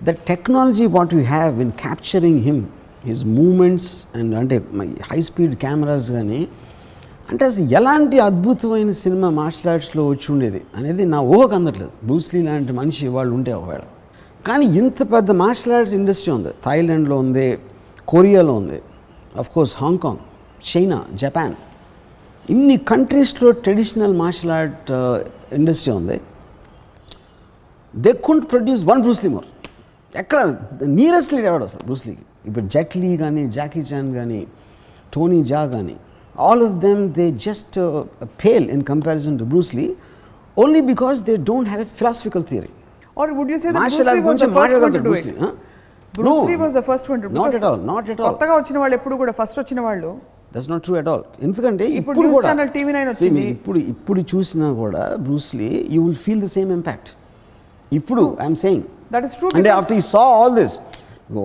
the technology what you have in capturing him, his moments and అంటే హై స్పీడ్ కెమెరాస్ కానీ, అంటే అసలు ఎలాంటి అద్భుతమైన సినిమా మార్షల్ ఆర్ట్స్లో వచ్చి ఉండేది అనేది నా ఊహకు అందట్లేదు. బ్రూస్లీ లాంటి మనిషి వాళ్ళు ఉంటే ఒకవేళ. కానీ ఇంత పెద్ద మార్షల్ ఆర్ట్స్ ఇండస్ట్రీ ఉంది, థాయిలాండ్లో ఉంది, కొరియాలో ఉంది, of course Hong Kong, China, Japan, ఇన్ని కంట్రీస్లో ట్రెడిషనల్ మార్షల్ ఆర్ట్ ఇండస్ట్రీ ఉంది. They couldn't produce one Bruce Lee more. ఎక్కడ నియరెస్ట్ లీడ్ ఎవడు అసలు బ్రూస్లీకి? ఇప్పుడు జెట్ లీ కానీ, జాకీ చాన్ కానీ, టోనీ జా కానీ, all of them they just pale in comparison to Bruce Lee, only because they don't have a philosophical theory. Or would you say that Bruce Lee was the first one to do it? Bruce Lee was the first one to do it. Not at all, not at all. కొత్తగా వచ్చిన వాళ్ళు ఎప్పుడు కూడా first వచ్చిన వాళ్ళు. That's not true at all. ఎందుకంటే ఇప్పుడు కూడా ఛానల్ టీవీ 9 వచ్చింది, ఇప్పుడు చూసినా కూడా Bruce Lee you will feel the same impact. ఇప్పుడు I'm saying that is true. అంటే after he saw all this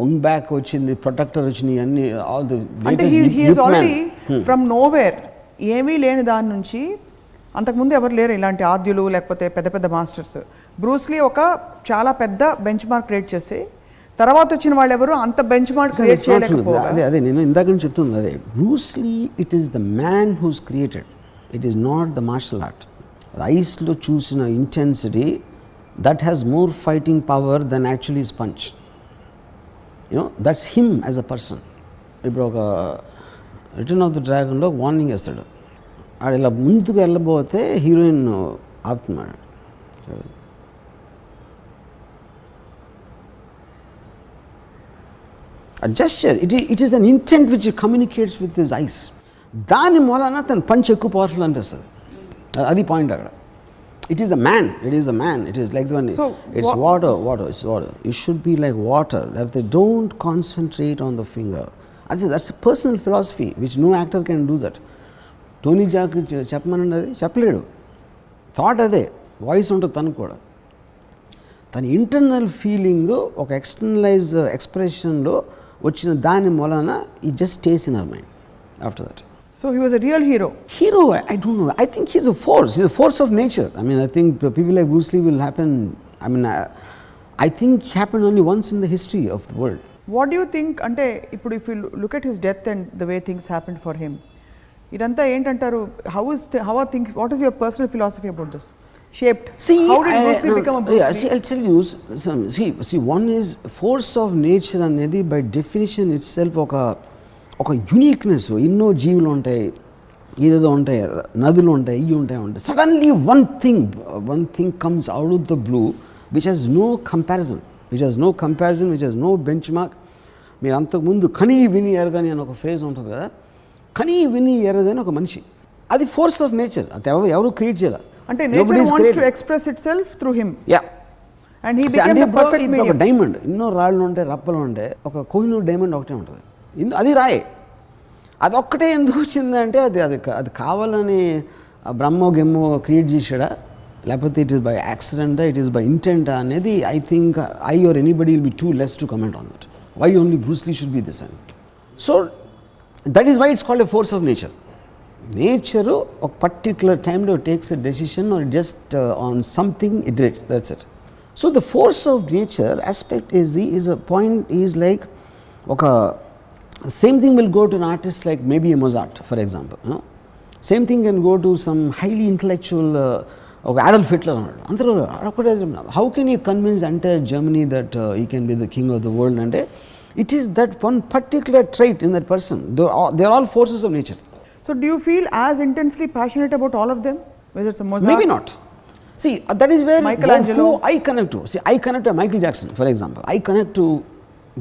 own back వచ్చింది, ప్రొటెక్టర్ వచ్చినాయి, అన్ని ఆల్ ది అంటే he is already from nowhere, ఏమీ లేని దాని నుంచి, అంతకుముందు ఎవరు లేరు ఇలాంటి ఆద్యులు లేకపోతే పెద్ద పెద్ద మాస్టర్స్. బ్రూస్లీ ఒక చాలా పెద్ద బెంచ్ మార్క్ క్రియేట్ చేసి తర్వాత వచ్చిన వాళ్ళు ఎవరు అంత బెంచ్ మార్క్ క్రియేట్ చేయలేకపోయారు. అదే నేను ఇందాక నుంచి చెప్తుంది అదే, Bruce Lee it is the man who's created, it is not the martial art. ఐస్లో చూసిన intensity that has more fighting power than actually punch. You know that's him as a person. ఇప్పుడు ఒక రిటర్న్ ఆఫ్ ద డ్రాగన్లో warning వేస్తాడు, ఆడ ఇలా ముందుకు వెళ్ళబోతే హీరోయిన్ ఆపుతున్నాడు. A gesture, it is an intent which he communicates with his eyes. దాని మూలన తన పంచ్ ఎక్కువ పవర్ఫుల్ అనిపిస్తుంది. అది పాయింట్ అక్కడ. It is a man, it is like the one, it's water, it should be like water. If they don't concentrate on the finger, that's a personal philosophy which no actor can do that. Tony Jack చెప్పమనండి, అది చెప్పలేడు. Thought అదే, voice ఉంటుంది తనకు కూడా. తన internal feeling ఒక externalise ఎక్స్ప్రెషన్లో వచ్చిన దాని మూలన ఈ just stays in our mind after that. So he was a real hero. I don't know, I think he's a force of nature. I mean, I think people like Bruce Lee will happen, I think happened only once in the history of the world. What do you think, అంటే ఇప్పుడు if you look at his death and the way things happened for him, ఇదంతా ఏంటంటారు? How are things, what is your personal philosophy about this? Shaped. How did Bruce Lee become a Bruce Lee? I'll tell you, see, one is force of nature అనేది by definition itself ఒక uniqueness. ఎన్నో జీవులు ఉంటాయి, ఏదేదో ఉంటాయి, నదులు ఉంటాయి, ఇవి ఉంటాయి. Suddenly one thing comes out of the blue which has no comparison, which has no benchmark. మీరు అంతకుముందు కనీ విని ఎరగని అని ఒక ఫ్రేజ్ ఉంటుంది కదా, కనీ విని ఎరగని ఒక మనిషి, అది ఫోర్స్ ఆఫ్ నేచర్. అది ఎవరు క్రియేట్ చేయాలి. అంటే nature wants to express itself through him. Yeah, and he became the perfect medium. ఒక డైమండ్, ఎన్నో రాళ్ళు ఉంటాయి, రప్పలు ఉంటాయి, ఒక కోహినూర్ డైమండ్ ఒకటే ఉంటుంది, అది రాయే. అదొక్కటే ఎందుకు వచ్చిందంటే అది కావాలని బ్రహ్మో గెమ్మో క్రియేట్ చేసాడా, లేకపోతే it is by accident, it is by intent అనేది I think I or anybody will be too less to comment on that. Why only Bruce Lee should be this and so that is why it's called a force of nature. Nature ఒక particular టైంలో takes a decision or just on something it did, that's it. So the force of nature aspect is a point is like ఒక same thing will go to an artist like maybe a Mozart, for example. Same thing can go to some highly intellectual Adolf Hitler. How can you convince entire Germany that he can be the king of the world? And it is that one particular trait in that person. They are all forces of nature. So do you feel as intensely passionate about all of them, whether it's a Mozart? Maybe not. See, that is where Michelangelo. Who I connect to. See, I connect to Michael Jackson, for example. I connect to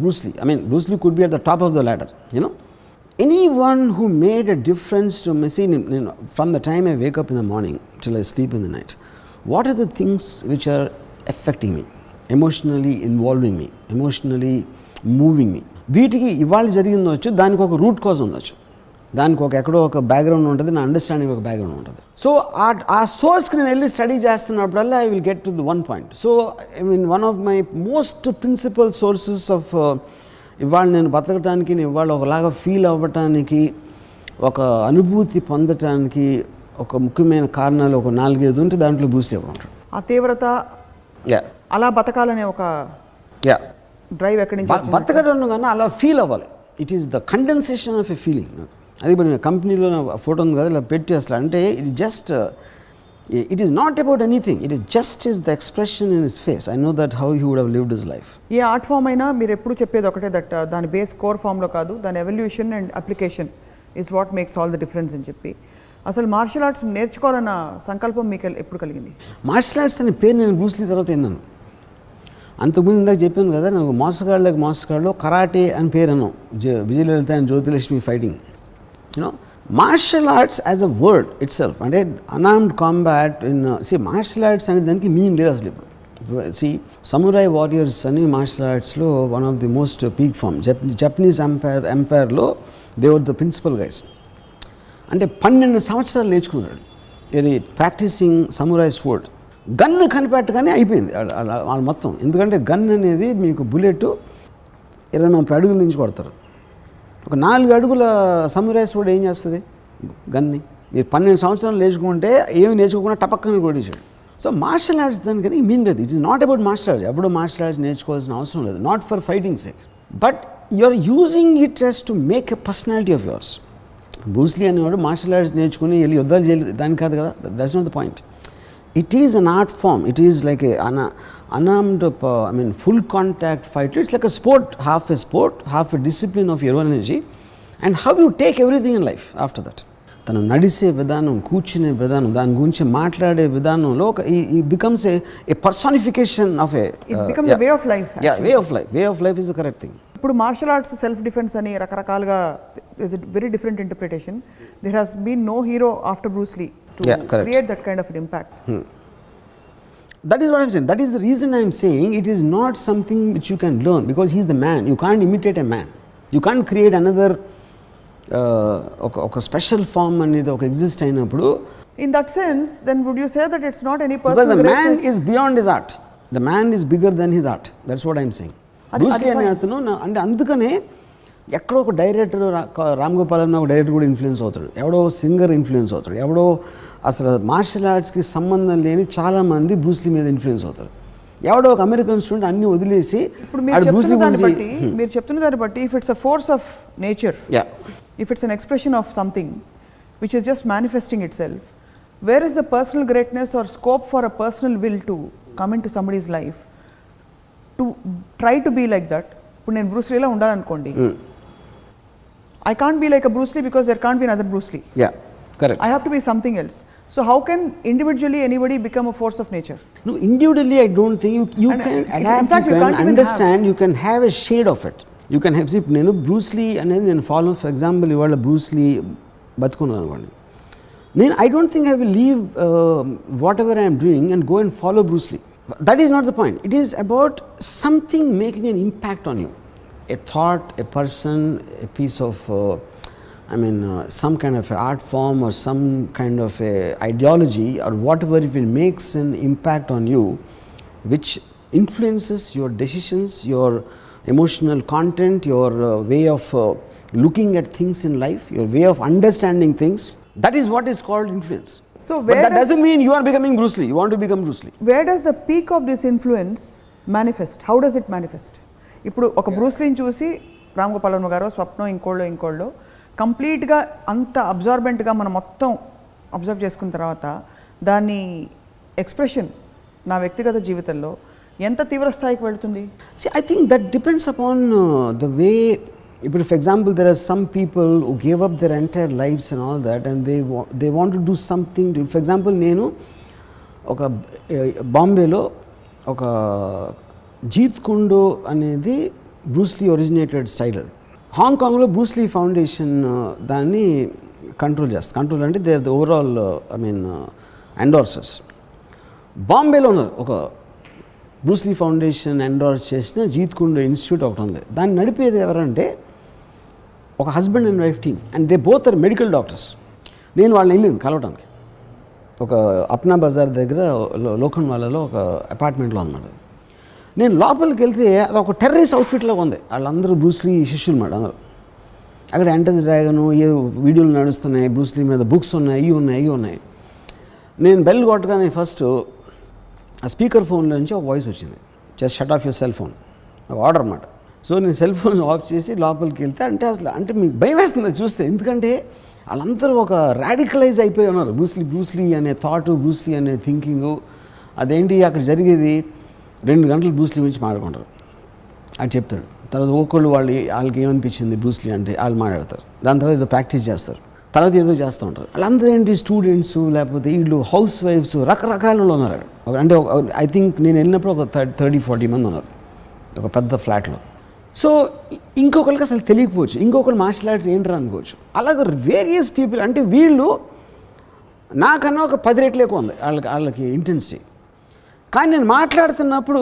Bruce Lee. Bruce Lee could be at the top of the ladder, Anyone who made a difference to me, from the time I wake up in the morning till I sleep in the night, what are the things which are affecting me, emotionally involving me, emotionally moving me? వీటికి ఇవాళ జరిగిందొచ్చు, దానికి ఒక root cause ఉండొచ్చు, దానికి ఎక్కడో ఒక background ఉంటుంది, నా అండర్స్టాండింగ్ ఒక బ్యాక్గ్రౌండ్ ఉంటుంది. సో ఆ సోర్స్కి నేను వెళ్ళి స్టడీ చేస్తున్నప్పుడల్లా I will get to the one point. So one of my most principal sources of ఇవాళ నేను బతకటానికి, ఇవాళ ఒకలాగా ఫీల్ అవ్వటానికి, ఒక అనుభూతి పొందటానికి ఒక ముఖ్యమైన కారణాలు ఒక 4-5 ఉంటే దాంట్లో బ్రూస్ లీ ఉంటాడు. ఆ తీవ్రత, అలా బతకాలనే ఒక డ్రైవ్ ఎక్కడి నుంచి బతకడం కన్నా అలా ఫీల్ అవ్వాలి. It is the condensation of a feeling. అది ఇప్పుడు కంపెనీలో నా ఫోటో ఉంది కదా, ఇలా పెట్టి అసలు అంటే it is not about anything, it is just is the expression in his face. I know that how he would have lived his life. ఏ ఆర్ట్ ఫామ్ అయినా మీరు ఎప్పుడు చెప్పేది ఒకటే, దట్ దాని బేస్ కోర్ ఫామ్లో కాదు, దాని evolution and application is what makes all the difference అని చెప్పి. అసలు మార్షల్ ఆర్ట్స్ నేర్చుకోవాలన్న సంకల్పం మీకు ఎప్పుడు కలిగింది? మార్షల్ ఆర్ట్స్ అనే పేరు నేను బ్రూస్ లీ తర్వాత విన్నాను. అంతకుముందు ఇందాక చెప్పాను కదా, నాకు మోసగాళ్ళలో కరాటే అని పేరు అన్నాం, Vijayalalitha and Jyothilakshmi fighting. Martial arts as a word itself, అంటే అన్ఆర్మ్డ్ కాంబాట్ మార్షల్ ఆర్ట్స్ అనే దానికి మీనింగ్ లేదు అసలు. ఇప్పుడు సమురాయ్ వారియర్స్ అని మార్షల్ ఆర్ట్స్లో one of the most peak form. Japanese ఎంపైర్లో they were the principal guys. అంటే 12 సంవత్సరాలు నేర్చుకున్నాడు ఇది ప్రాక్టీసింగ్ సమురాయ్ స్వర్డ్. గన్ను కనిపెట్టగానే అయిపోయింది వాళ్ళు మొత్తం. ఎందుకంటే గన్ అనేది మీకు బుల్లెట్ 20-30 అడుగుల నుంచి కొడతారు. ఒక 4 అడుగుల సమురాయిస్ కూడా ఏం చేస్తుంది గన్ని? మీరు 12 సంవత్సరాలు నేర్చుకుంటే ఏమి నేర్చుకోకుండా టపక్కన కొట్టేసాడు. సో మార్షల్ ఆర్ట్స్ దానికని మీన్ లేదు. It is not about martial arts. ఎప్పుడు మార్షల్ ఆర్ట్స్ నేర్చుకోవాల్సిన అవసరం లేదు. Not for fighting sake, but you are using it as to make a personality of yours. Bruce Lee అనేవాడు మార్షల్ ఆర్ట్స్ నేర్చుకుని వెళ్ళి యుద్ధాలు చేయలేదు, దాని కాదు కదా. That's not the point. It is an art form. It is like a unarmed, full contact fight. It's like a sport, half a discipline of your own energy, and how you take everything in life after that. తను నడిసే విధానం, కూర్చునే విధానం, దాని గురించి మాట్లాడే విధానంలో it becomes a personification of a it becomes a way of life. Way of life is the correct thing. ఇప్పుడు martial arts self defence అని రకరకాలుగా is it very different interpretation. There has been no hero after Bruce Lee to create that kind of an impact. That is what I'm saying. That is the reason I'm saying it is not something which you can learn, because he's the man. You can't imitate a man. You can't create another ఒక special form అనేది ఒక exist అయినప్పుడు. In that sense, then would you say that it's not any personal because the greatness? man is beyond his art. The man is bigger than his art. That's what I'm saying. Bruce Lee అనే అతను అంటే అందుకనే ఎక్కడో ఒక director, Ram Gopal అన్న ఒక director కూడా influence అవుతాడు, ఎవడో సింగర్ ఇన్ఫ్లుయెన్స్ అవుతాడు, ఎవడో అసలు మార్షల్ ఆర్ట్స్కి సంబంధం లేని చాలామంది బ్రూస్ లీ మీద ఇన్ఫ్లుయెన్స్ అవుతారు. ఎవడో ఒక అమెరికన్ స్టూడెంట్ అన్ని వదిలేసి ఇప్పుడు మీరు చెప్తున్న దాన్ని బట్టి if it's a force of nature, if it's an expression of something which is just manifesting itself, where is the personal greatness or scope for a personal will to come into somebody's life to try to be like that? ఇప్పుడు నేను Bruce లీలా ఉండాలనుకోండి, I can't be like a Bruce Lee because there can't be another Bruce Lee. Yeah, correct. I have to be something else. So how can individually anybody become a force of nature? No, individually I don't think you can adapt, fact, you can understand, you can have a shade of it. You can have, see, నేను Bruce Lee అనేది నేను follow, for example ఇవాళ Bruce Lee బతుకున్నాను అనుకోండి, నేను I don't think I will leave whatever I'm doing and go and follow Bruce Lee. That is not the point. It is about something making an impact on you. A thought, a person, a piece of, some kind of art form or some kind of a ideology or whatever, if it makes an impact on you, which influences your decisions, your emotional content, your way of looking at things in life, your way of understanding things, that is what is called influence. So but that doesn't mean you are becoming Bruce Lee. You want to become Bruce Lee. Where does the peak of this influence manifest? How does it manifest? ఇప్పుడు ఒక Bruce లీని చూసి రామ్ గోపాల్ వర్మ గారు, స్వప్నం, ఇంకోళ్ళు కంప్లీట్గా అంత అబ్జార్బెంట్గా మనం మొత్తం అబ్జర్వ్ చేసుకున్న తర్వాత దాని ఎక్స్ప్రెషన్ నా వ్యక్తిగత జీవితంలో ఎంత తీవ్ర స్థాయికి వెళుతుంది? See, I think that depends upon the way. ఇప్పుడు for example there are some people who gave up their entire lives and all that and they want to do something. For example, నేను ఒక బాంబేలో ఒక జీత్ కుండో అనేది Bruce Lee originated style. అది హాంకాంగ్లో Bruce Lee foundation దాన్ని control అంటే they are the overall ఎండోర్సర్స్. బాంబేలో ఉన్నారు ఒక బ్రూస్ లీ ఫౌండేషన్ ఎండోర్స్ చేసిన జీత్ కుండో ఇన్స్టిట్యూట్ ఒకటి ఉంది. దాన్ని నడిపేది ఎవరంటే ఒక husband and wife team, and they both are medical doctors. నేను వాళ్ళని వెళ్ళాను కలవడానికి ఒక అప్నా బజార్ దగ్గర లోకన్వాలలో ఒక అపార్ట్మెంట్లో అన్నమాట. నేను లోపలికి వెళ్తే అది ఒక టెర్రరిస్ట్ అవుట్ఫిట్లో ఉంది. వాళ్ళందరూ బ్రూస్ లీ శిష్యులు మాట అందరూ. అక్కడ ఎంటర్ ది డ్రాగను ఏ వీడియోలు నడుస్తున్నాయి, బ్రూస్ లీ మీద బుక్స్ ఉన్నాయి, ఇవి ఉన్నాయి. నేను బెల్ కొట్టగానే ఫస్ట్ ఆ స్పీకర్ ఫోన్లో నుంచి ఒక వాయిస్ వచ్చింది, just shut off your cell phone, ఒక ఆర్డర్ అన్నమాట. సో నేను సెల్ ఫోన్ ఆఫ్ చేసి లోపలికి వెళ్తే అంటే మీకు భయం వేస్తుంది చూస్తే, ఎందుకంటే వాళ్ళందరూ ఒక రాడికలైజ్ అయిపోయి ఉన్నారు. బ్రూస్ లీ అనే థాటు, బ్రూస్ లీ అనే థింకింగు. అదేంటి అక్కడ జరిగేది 2 గంటలు బ్రూస్ లీ గురించి మాట్లాడుకుంటారు. అది చెప్తాడు. తర్వాత వాళ్ళకి ఏమనిపించింది బ్రూస్ లీ అంటే వాళ్ళు మాట్లాడతారు. దాని తర్వాత ఏదో ప్రాక్టీస్ చేస్తారు, తర్వాత ఏదో చేస్తూ ఉంటారు. వాళ్ళందరూ ఏంటి స్టూడెంట్స్, లేకపోతే వీళ్ళు హౌస్ వైఫ్స్, రకరకాల వాళ్ళు ఉన్నారు. అంటే ఐ థింక్ నేను వెళ్ళినప్పుడు ఒక 30-40 మంది ఉన్నారు ఒక పెద్ద ఫ్లాట్లో. సో ఇంకొకరికి అసలు తెలియకపోవచ్చు, ఇంకొకరు మార్షల్ ఆర్ట్స్ ఏంటరా అనుకోవచ్చు. అలాగే వేరియస్ పీపుల్, అంటే వీళ్ళు నాకన్నా ఒక 10 రెట్లు ఎక్కువ ఉంది వాళ్ళకి ఇంటెన్సిటీ. కానీ నేను మాట్లాడుతున్నప్పుడు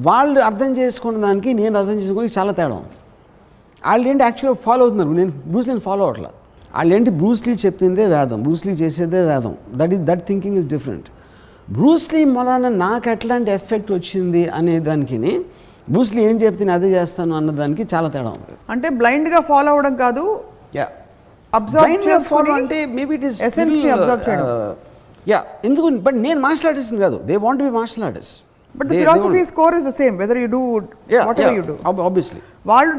వాళ్ళు అర్థం చేసుకున్న దానికి నేను అర్థం చేసుకోవడానికి చాలా తేడా ఉంది. వాళ్ళు ఏంటి యాక్చువల్గా ఫాలో అవుతున్నారు, నేను బ్రూస్ లీని ఫాలో అవ్వట్లా. వాళ్ళు ఏంటి బ్రూస్ లీ చెప్పిందే వేదం, బ్రూస్ లీ చేసేదే వేదం. That thinking is different. Bruce Lee మొలాన నాకు ఎట్లాంటి ఎఫెక్ట్ వచ్చింది అనే దానికి బ్రూస్లీ ఏం చెప్తే నేను అదే చేస్తాను అన్నదానికి చాలా తేడా ఉంది. అంటే బ్లైండ్గా ఫాలో అవ్వడం కాదు, ఫాలో అంటే మేబీ ఇట్ ఈస్ ఎందుకు, బట్ నేను మార్షల్ ఆర్టిస్ట్ కాదు, they want be martial artist. But the philosophy score is the same whether you do whatever you do. Obviously. వాళ్ళు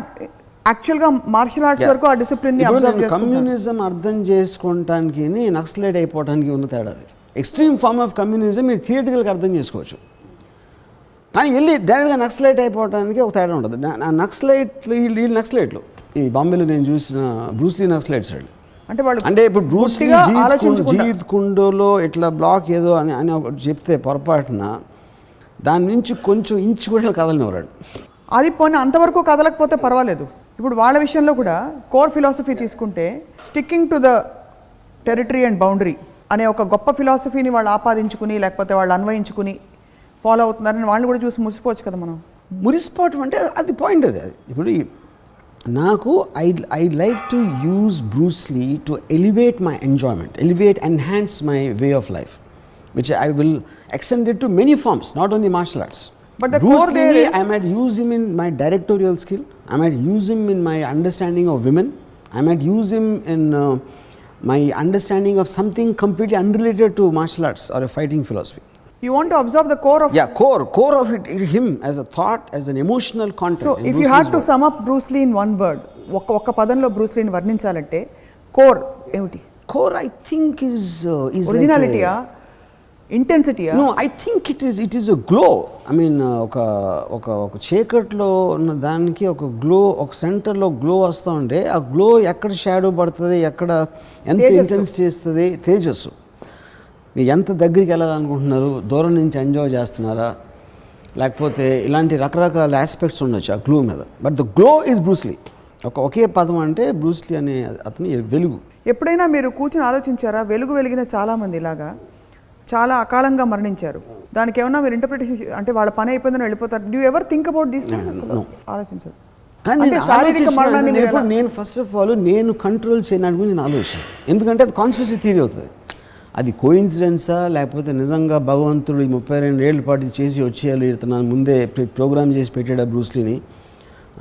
యాక్చువల్గా మార్షల్ ఆర్ట్స్ వరకు ఆ డిసిప్లిన్ని అబ్జర్వ్ చేసుకుంటారు. కమ్యూనిజం అర్థం చేసుకోవటానికి నక్సలైట్ అయిపోవడానికి ఉన్న తేడా. ఎక్స్ట్రీమ్ ఫార్మ్ ఆఫ్ కమ్యూనిజం మీరు థియేటికల్గా అర్థం చేసుకోవచ్చు, కానీ వెళ్ళి డైరెక్ట్గా నక్సలైట్ అయిపోవడానికి ఒక తేడా ఉంటుంది. వీళ్ళు నక్సలైట్లు ఈ బాంబేలో నేను చూసిన బ్రూస్లీ నక్సలైట్స్ అంటే వాళ్ళు అంటే ఇప్పుడు బ్రూస్లీ జీత్ కుండోలో ఇట్లా బ్లాక్ ఏదో అని ఒకటి చెప్తే పొరపాటున దాని నుంచి కొంచెం ఇంచు కూడా కదలనివ్వరాడు. అది పోనీ అంతవరకు కదలకపోతే పర్వాలేదు. ఇప్పుడు వాళ్ళ విషయంలో కూడా కోర్ ఫిలాసఫీ తీసుకుంటే sticking to the territory and boundary అనే ఒక గొప్ప ఫిలాసఫీని వాళ్ళు ఆపాదించుకుని లేకపోతే వాళ్ళు అన్వయించుకుని ఫాలో అవుతున్నారని వాళ్ళు కూడా చూసి మురిసిపోవచ్చు కదా. మనం మురిసిపోవటం అంటే అది పాయింట్. అది ఇప్పుడు నాకు I like to use Bruce Lee to elevate my enjoyment, enhance my way of life, which I will extend it to many forms, not only martial arts. But the Bruce core there Lee, is, I might use him in my directorial skill, I might use him in my understanding of women, I might use him in my understanding of something completely unrelated to martial arts or a fighting philosophy. You want to observe the core of core of it, him as a thought, as an emotional content. So if you had to sum up Bruce Lee in one word, ఒక్క పదంలో Bruce లీని వర్ణించాలంటే core ఏమిటి? Core I think is originality, ఇంటెన్సిటీయా? No, I think it is a glow. I mean ఒక చీకట్లో ఉన్న దానికి ఒక గ్లో, ఒక సెంటర్లో గ్లో వస్తూ ఉంటే ఆ గ్లో ఎక్కడ షాడో పడుతుంది, ఎక్కడ ఎంత ఇంటెన్సిటీ ఇస్తుంది, తేజస్సు. మీరు ఎంత దగ్గరికి వెళ్ళాలనుకుంటున్నారు, దూరం నుంచి ఎంజాయ్ చేస్తున్నారా, లేకపోతే ఇలాంటి రకరకాల ఆస్పెక్ట్స్ ఉండొచ్చు ఆ గ్లో మీద. But the glow is Bruce Lee. ఒకే పదం అంటే బ్రూస్లీ అనే అతని వెలుగు. ఎప్పుడైనా మీరు కూర్చొని ఆలోచించారా, వెలుగు వెలిగిన చాలామంది ఇలాగా చాలా అకాలంగా మరణించారు, దానికి ఏమన్నా మీరు ఇంటర్ప్రిటేషన్ అంటే వాళ్ళ పని అయిపోయిందని వెళ్ళిపోతారు? Do ever think about these things? ఆలోచించారు. నేను ఫస్ట్ ఆఫ్ ఆల్ నేను కంట్రోల్ చేయడానికి నేను ఆలోచన, ఎందుకంటే అది కాన్స్పిరసీ థియరీ అవుతుంది. అది కోయిన్సిడెన్సా లేకపోతే నిజంగా భగవంతుడు ఈ 32 ఏళ్ళ పాటు చేసి వచ్చేయాలి ఇతను ముందే ప్రోగ్రామ్ చేసి పెట్టాడు బ్రూస్లీని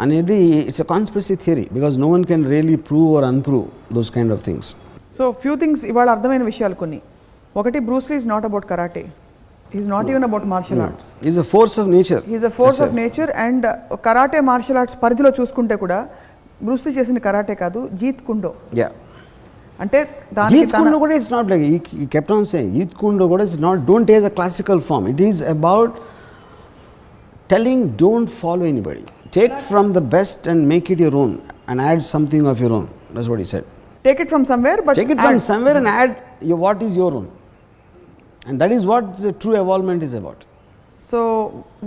అనేది it's a conspiracy theory, because no one can really prove or unprove those kind of things. So few things ఇవాళ అర్థమైన విషయాలు కొన్ని. ఒకటి, Bruce Lee is not about karate, is not even about martial arts. Is a force of nature. Is a force of nature. And karate martial arts పరిధిలో చూసుకుంటే కూడా Bruce లీ చేసిన karate కాదు, జీత్ కుండో. అంటే జీత్ కుండో కూడా it's not like he kept on saying Jeet Kune Do కూడా it's not don't take the classical form. It is about telling don't follow anybody, take from the best and make it your own and add something of your own. That's what he said. Take it from somewhere, but take it from somewhere and add what is your own, and that is what the true evolvement is about. So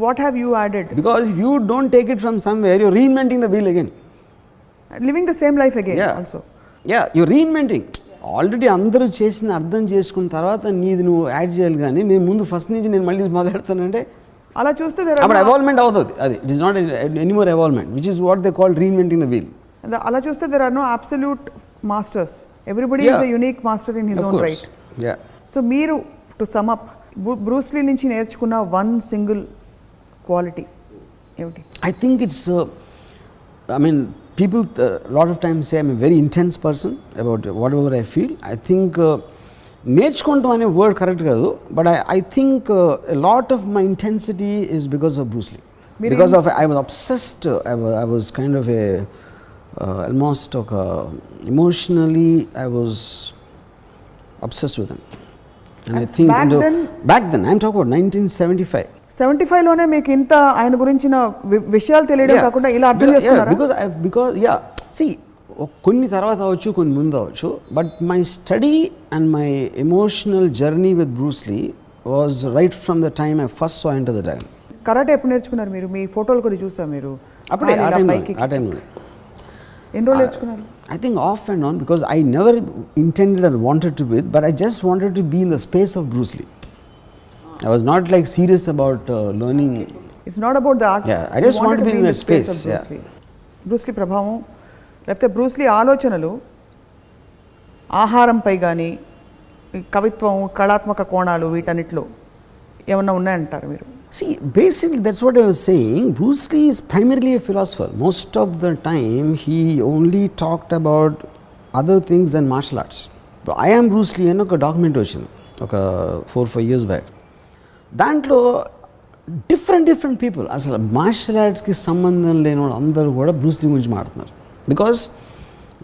what have you added? Because if you don't take it from somewhere, you're reinventing the wheel again, living the same life again. Also you're reinventing. Already అందరూ చేసిన అర్థం చేసుకున్న తర్వాత నీది నువ్వు add చేయాలి, కానీ నేను ముందు ఫస్ట్ నుంచి నేను మళ్ళీ మొదలెడతానంటే అలా చూస్తే అప్పుడు ఎవాల్వ్మెంట్ అవుతుంది. అది it is not any more evolvement, which is what they call reinventing the wheel. అలా చూస్తే there are no absolute masters. Everybody is a unique master in his own right. So మీరు to sum up, Bruce Lee నుంచి నేర్చుకున్న one single quality ఏమిటి? I think it's I mean people a lot of times say I'm a very intense person about whatever I feel. I think నేర్చుకుంటాం అనే word correct కాదు, but I think a lot of my intensity is because of Bruce Lee. Because of I was obsessed, I was kind of a almost emotionally I was obsessed with him, and I think back then I'm talking about 1975 లోనే మీకు ఇంత ఆయన గురించిన విషయాలు తెలియడం కాకుండా ఇలా అర్థం చేసుకున్నారా? because see కొన్ని తర్వాత అవచ్చు, కొన్ని ముందు అవచ్చు, but my study and my emotional journey with Bruce Lee was right from the time I first saw enter the dragon. Karate ఎప్పుడు నేర్చుకున్నారు మీరు? మీ ఫోటోలు కూడా చూసా మీరు అప్పుడే ఆ టైంలో. ఎన్ని రోజులు నేర్చుకున్నారు? I think off and on, because I never intended or wanted to be, but I just wanted to be in the space of Bruce Lee. I was not like serious about learning. It's not about the art. I just wanted to be in that space. Bruce Lee ప్రభావం లేకపోతే Bruce Lee ఆలోచనలు ఆహారంపై కానీ కవిత్వం, కళాత్మక కోణాలు వీటన్నిటిలో ఏమన్నా ఉన్నాయంటారు మీరు? See, basically that's what I was saying. Bruce Lee is primarily a philosopher. Most of the time he only talked about other things than martial arts. But I am Bruce Lee అని ఒక documentary వచ్చింది ఒక 4-5 years back. దాంట్లో different people, అసలు martial ఆర్ట్స్కి సంబంధం లేని వాళ్ళు అందరూ కూడా బ్రూస్ లీ గురించి మాట్లాడుతున్నారు. Because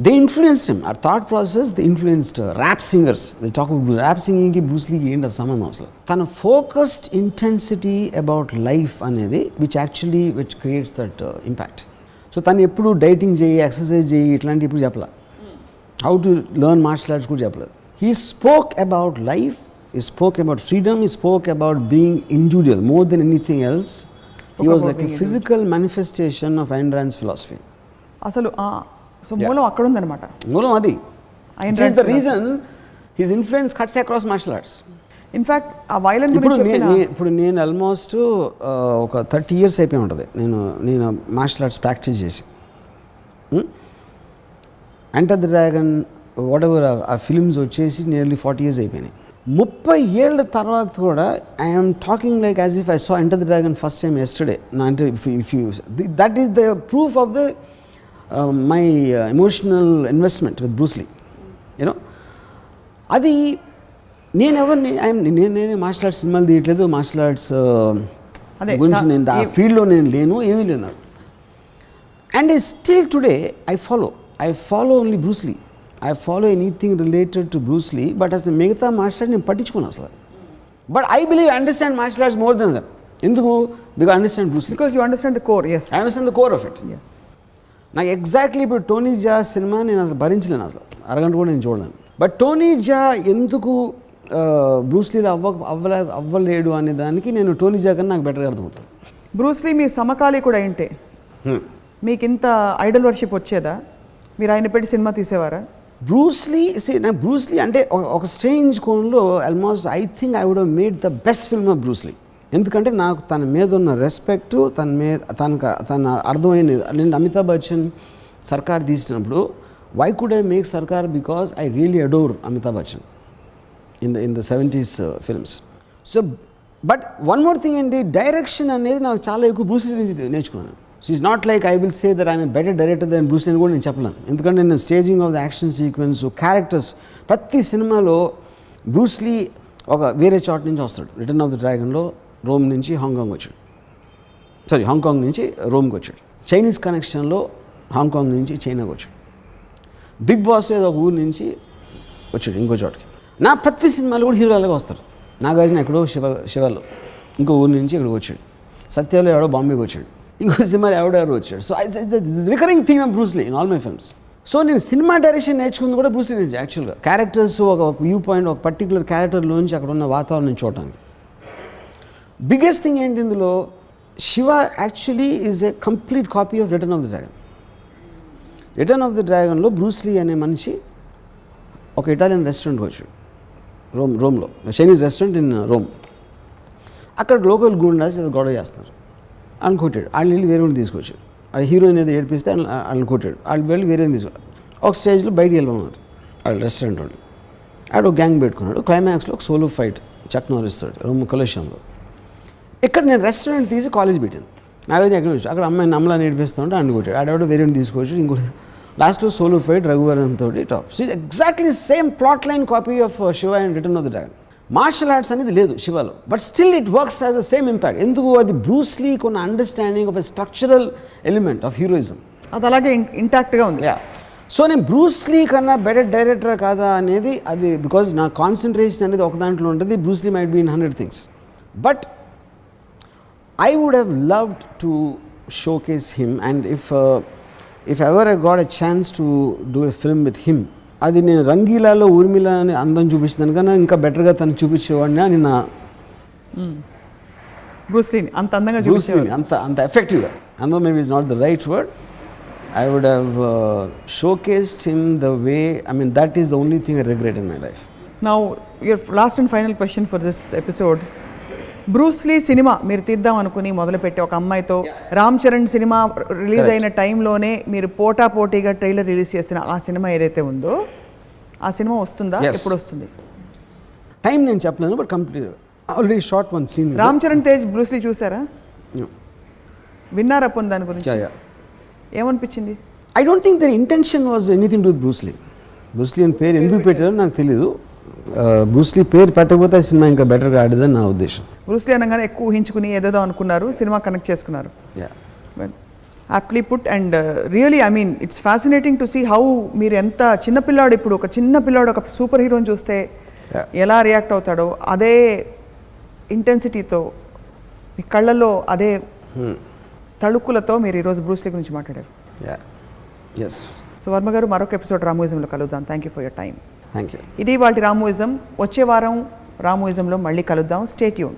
they influenced him. ఆ thought process they influenced rap singers. They talk about rap సింగింగ్కి బ్రూస్ లీకి ఏంటి సంబంధం అసలు? తన ఫోకస్డ్ ఇంటెన్సిటీ అబౌట్ లైఫ్ అనేది which creates that impact. So తను ఎప్పుడు డైటింగ్ చేయి, ఎక్సర్సైజ్ చేయి ఇట్లాంటివి ఇప్పుడు చెప్పలే. How to learn martial arts కూడా చెప్పలేదు. He spoke about life, he spoke about freedom, he spoke about being individual more than anything else. He was like a physical manifestation of Ayn Rand's philosophy. అసలు so మూలం అక్కడ ఉందన్నమాట. మూలం అది. Which is the reason his influence cuts across martial arts. In fact ఆ violence గురించి ఇప్పుడు నేను ఆల్మోస్ట్ ఒక 30 years అయిపోయి ఉంటుంది నేను మార్షల్ ఆర్ట్స్ ప్రాక్టీస్ చేసి. Enter the Dragon whatever ఆ ఫిల్మ్స్ వచ్చేసి నియర్లీ 40 years అయిపోయినాయి. 30 ఏళ్ళ తర్వాత కూడా I'm talking like as if I saw Enter the Dragon first time yesterday. అంటే if you that is the proof of the my emotional investment with Bruce Lee. You know అది నేనే martial arts సినిమాలు తీయట్లేదు, martial arts గురించి నేను ఆ ఫీల్డ్లో నేను లేను, ఏమీ లేను. And still today I follow only Bruce Lee. I follow anything related to Bruce Lee, but as a మిగతా మార్షల్ ఆర్ట్స్ నేను పట్టించుకోను అసలు. But I believe I understand martial arts more than that. ఎందుకు? Because understand Bruce Lee. Because you understand the core. Yes, I understand the core of it. నాకు exactly ఇప్పుడు Tony Jaa cinema నేను అసలు భరించలేను, అసలు అరగంట కూడా నేను చూడలేను. బట్ టోనీ జా ఎందుకు బ్రూస్ లీలో అవ్వలేడు అనే దానికి నేను టోనీ జా కన్నా నాకు బెటర్గా అర్థమవుతుంది. బ్రూస్ లీ మీ సమకాలి కూడా ఏంటే మీకు ఇంత ఐడల్ వర్షిప్ వచ్చేదా? మీరు ఆయన పెట్టి సినిమా తీసేవారా? బ్రూస్ లీ అంటే ఒక స్ట్రేంజ్ కోణంలో almost I think I would have made the best film of Bruce Lee. ఎందుకంటే నాకు తన మీద ఉన్న రెస్పెక్ట్, తన అర్థమైనది. నేను అమితాబ్ బచ్చన్ సర్కార్ తీసినప్పుడు why could I make Sarkar? Because I really adore Amitabh Bachchan in the 70s films. So but one more thing ఏంటి, direction అనేది నాకు చాలా ఎక్కువ బ్రూస్ లీ నుంచి నేర్చుకున్నాను. So it's not like I will say that I'm a better director than Bruce Lee అని కూడా నేను చెప్పలేను. ఎందుకంటే నేను staging of the action sequence, characters, ప్రతి సినిమాలో బ్రూస్ లీ ఒక వేరే చోట నుంచి వస్తాడు. రిటర్న్ ఆఫ్ ద డ్రాగన్లో రోమ్ నుంచి హాంకాంగ్ వచ్చాడు, హాంకాంగ్ నుంచి రోమ్కి వచ్చాడు. చైనీస్ కనెక్షన్లో హాంకాంగ్ నుంచి చైనాకి వచ్చాడు. బిగ్ బాస్లో ఏదో ఒక ఊరు నుంచి వచ్చాడు ఇంకో చోటకి. నా ప్రతి సినిమాలో కూడా హీరోలాగా వస్తారు. నాగార్జున ఎక్కడో శివలో ఇంకో ఊరు నుంచి ఇక్కడికి వచ్చాడు. సత్యాలో ఎవడో బాంబేకి వచ్చాడు. ఇంకో సినిమా ఎవడెవరు వచ్చాడు. So recurring theme of Bruce Lee in all my films. So నేను సినిమా డైరెక్షన్ నేర్చుకుంది కూడా బ్రూస్ లీ నుంచి. యాక్చువల్గా క్యారెక్టర్స్ ఒక వ్యూ పాయింట్, ఒక పర్టికులర్ క్యారెక్టర్లోంచి అక్కడ ఉన్న వాతావరణం చూడటానికి. బిగ్గెస్ట్ థింగ్ ఏంటి ఇందులో, Shiva actually is a complete copy of Return of the డ్రాగన్. రిటర్న్ ఆఫ్ ద డ్రాగన్లో బ్రూస్ లీ అనే మనిషి ఒక ఇటాలియన్ రెస్టారెంట్కి వచ్చాడు రోమ్లో, చైనీస్ రెస్టారెంట్ ఇన్ రోమ్. అక్కడ లోకల్ గూండాస్ ఏదో గొడవ చేస్తున్నారు, వాళ్ళని కొట్టాడు. వాళ్ళు వెళ్ళి వేరే వాళ్ళని తీసుకొచ్చాడు. ఆ హీరోయిన్ ఏదో ఏడిపిస్తే వాళ్ళని కొట్టాడు. వాళ్ళు వెళ్ళి వేరే తీసుకొచ్చాడు. ఒక స్టేజ్లో బయటికి వెళ్ళమన్నారు వాళ్ళు రెస్టారెంట్ వాళ్ళు. ఆడు గ్యాంగ్ పెట్టుకున్నాడు. క్లైమాక్స్లో ఒక సోలో ఫైట్ చక్ నోరిస్తాడు రోమ్ కొలెషన్లో. ఇక్కడ నేను రెస్టారెంట్ తీసి కాలేజ్ పెట్టాను. నాగార్జున ఎక్కడ వచ్చి అక్కడ అమ్మాయిని నమ్మలా నేర్పిస్తూ ఉంటే అన్ని కొట్టాడు. ఆడెవడో వేరే తీసుకొచ్చాడు. ఇంకోటి లాస్ట్లో సోలో ఫైట్ రఘువరన్ తోటి top. So exactly same plot line copy of Shiva and Return of the Dragon. Martial arts అనేది లేదు శివలో, but still it works as the same impact. ఎందుకు? అది బ్రూస్ లీ కొన్న understanding of a structural element of heroism, అది అలాగే ఇంటాక్ట్గా ఉంది. So నేను బ్రూస్ లీ కన్నా బెటర్ డైరెక్టర్ కాదా అనేది అది బికాజ్ నా కాన్సన్ట్రేషన్ అనేది ఒక దాంట్లో ఉంటుంది. Bruce Lee might be in 100 things, but I would have loved to showcase him, and if ever I got a chance to do a film with him, అది నేను రంగీలాలో ఊర్మిళ అని అందం చూపించదాను కన్నా ఇంకా బెటర్గా తను చూపించేవాడిని అని నా బ్రూస్ లీని అంత అందంగా బ్రూస్ లీని అంత ఎఫెక్టివ్గా, అందో maybe is not the right word, I would have showcased him the way, I mean that is the only thing I regret in my life. Now your last and final question for this episode. Bruce Lee cinema మీరు తీద్దాం అనుకుని మొదలుపెట్టి ఒక అమ్మాయితో Ram Charan cinema release అయిన టైంలోనే మీరు పోటాపోటీగా ట్రైలర్ రిలీజ్ చేసిన ఆ సినిమా ఏదైతే ఉందో ఆ సినిమా వస్తుందా? ఎప్పుడు వస్తుంది? టైం నేను చెప్పలేను, but complete already short one scene. Ram Charan Tej Bruce Lee చూసారా? విన్నారా పొంది దాని గురించి? ఏమనిపించింది? I don't think their intention was anything to Bruce Lee. Bruce Lee అని పేరు ఎందుకు పెట్టారో నాకు తెలీదు. బ్రూస్లీ పేరు పెట్టకపోతే సినిమా ఇంకా బెటర్గా ఆడేదని నా ఉద్దేశం. బ్రూస్లీ అనగానే ఎక్కువ ఊహించుకుని ఏదేదో అనుకున్నారు, సినిమా కనెక్ట్ చేసుకున్నారు. Aptly put. And really I mean it's fascinating to see how మీరు ఎంత చిన్నపిల్లాడు, ఇప్పుడు ఒక చిన్న పిల్లాడు ఒక సూపర్ హీరోని చూస్తే ఎలా రియాక్ట్ అవుతాడో అదే ఇంటెన్సిటీతో మీ కళ్ళల్లో అదే తళుక్కులతో మీరు ఈరోజు బ్రూస్లీ గురించి మాట్లాడారు. సో వర్మ గారు, మరొక ఎపిసోడ్ రామోయిజంలో కలుద్దాం. Thank you for your time. Thank you. ఇది వాటి రామోయిజం. వచ్చే వారం రామోయిజంలో మళ్ళీ కలుద్దాం. Stay tune.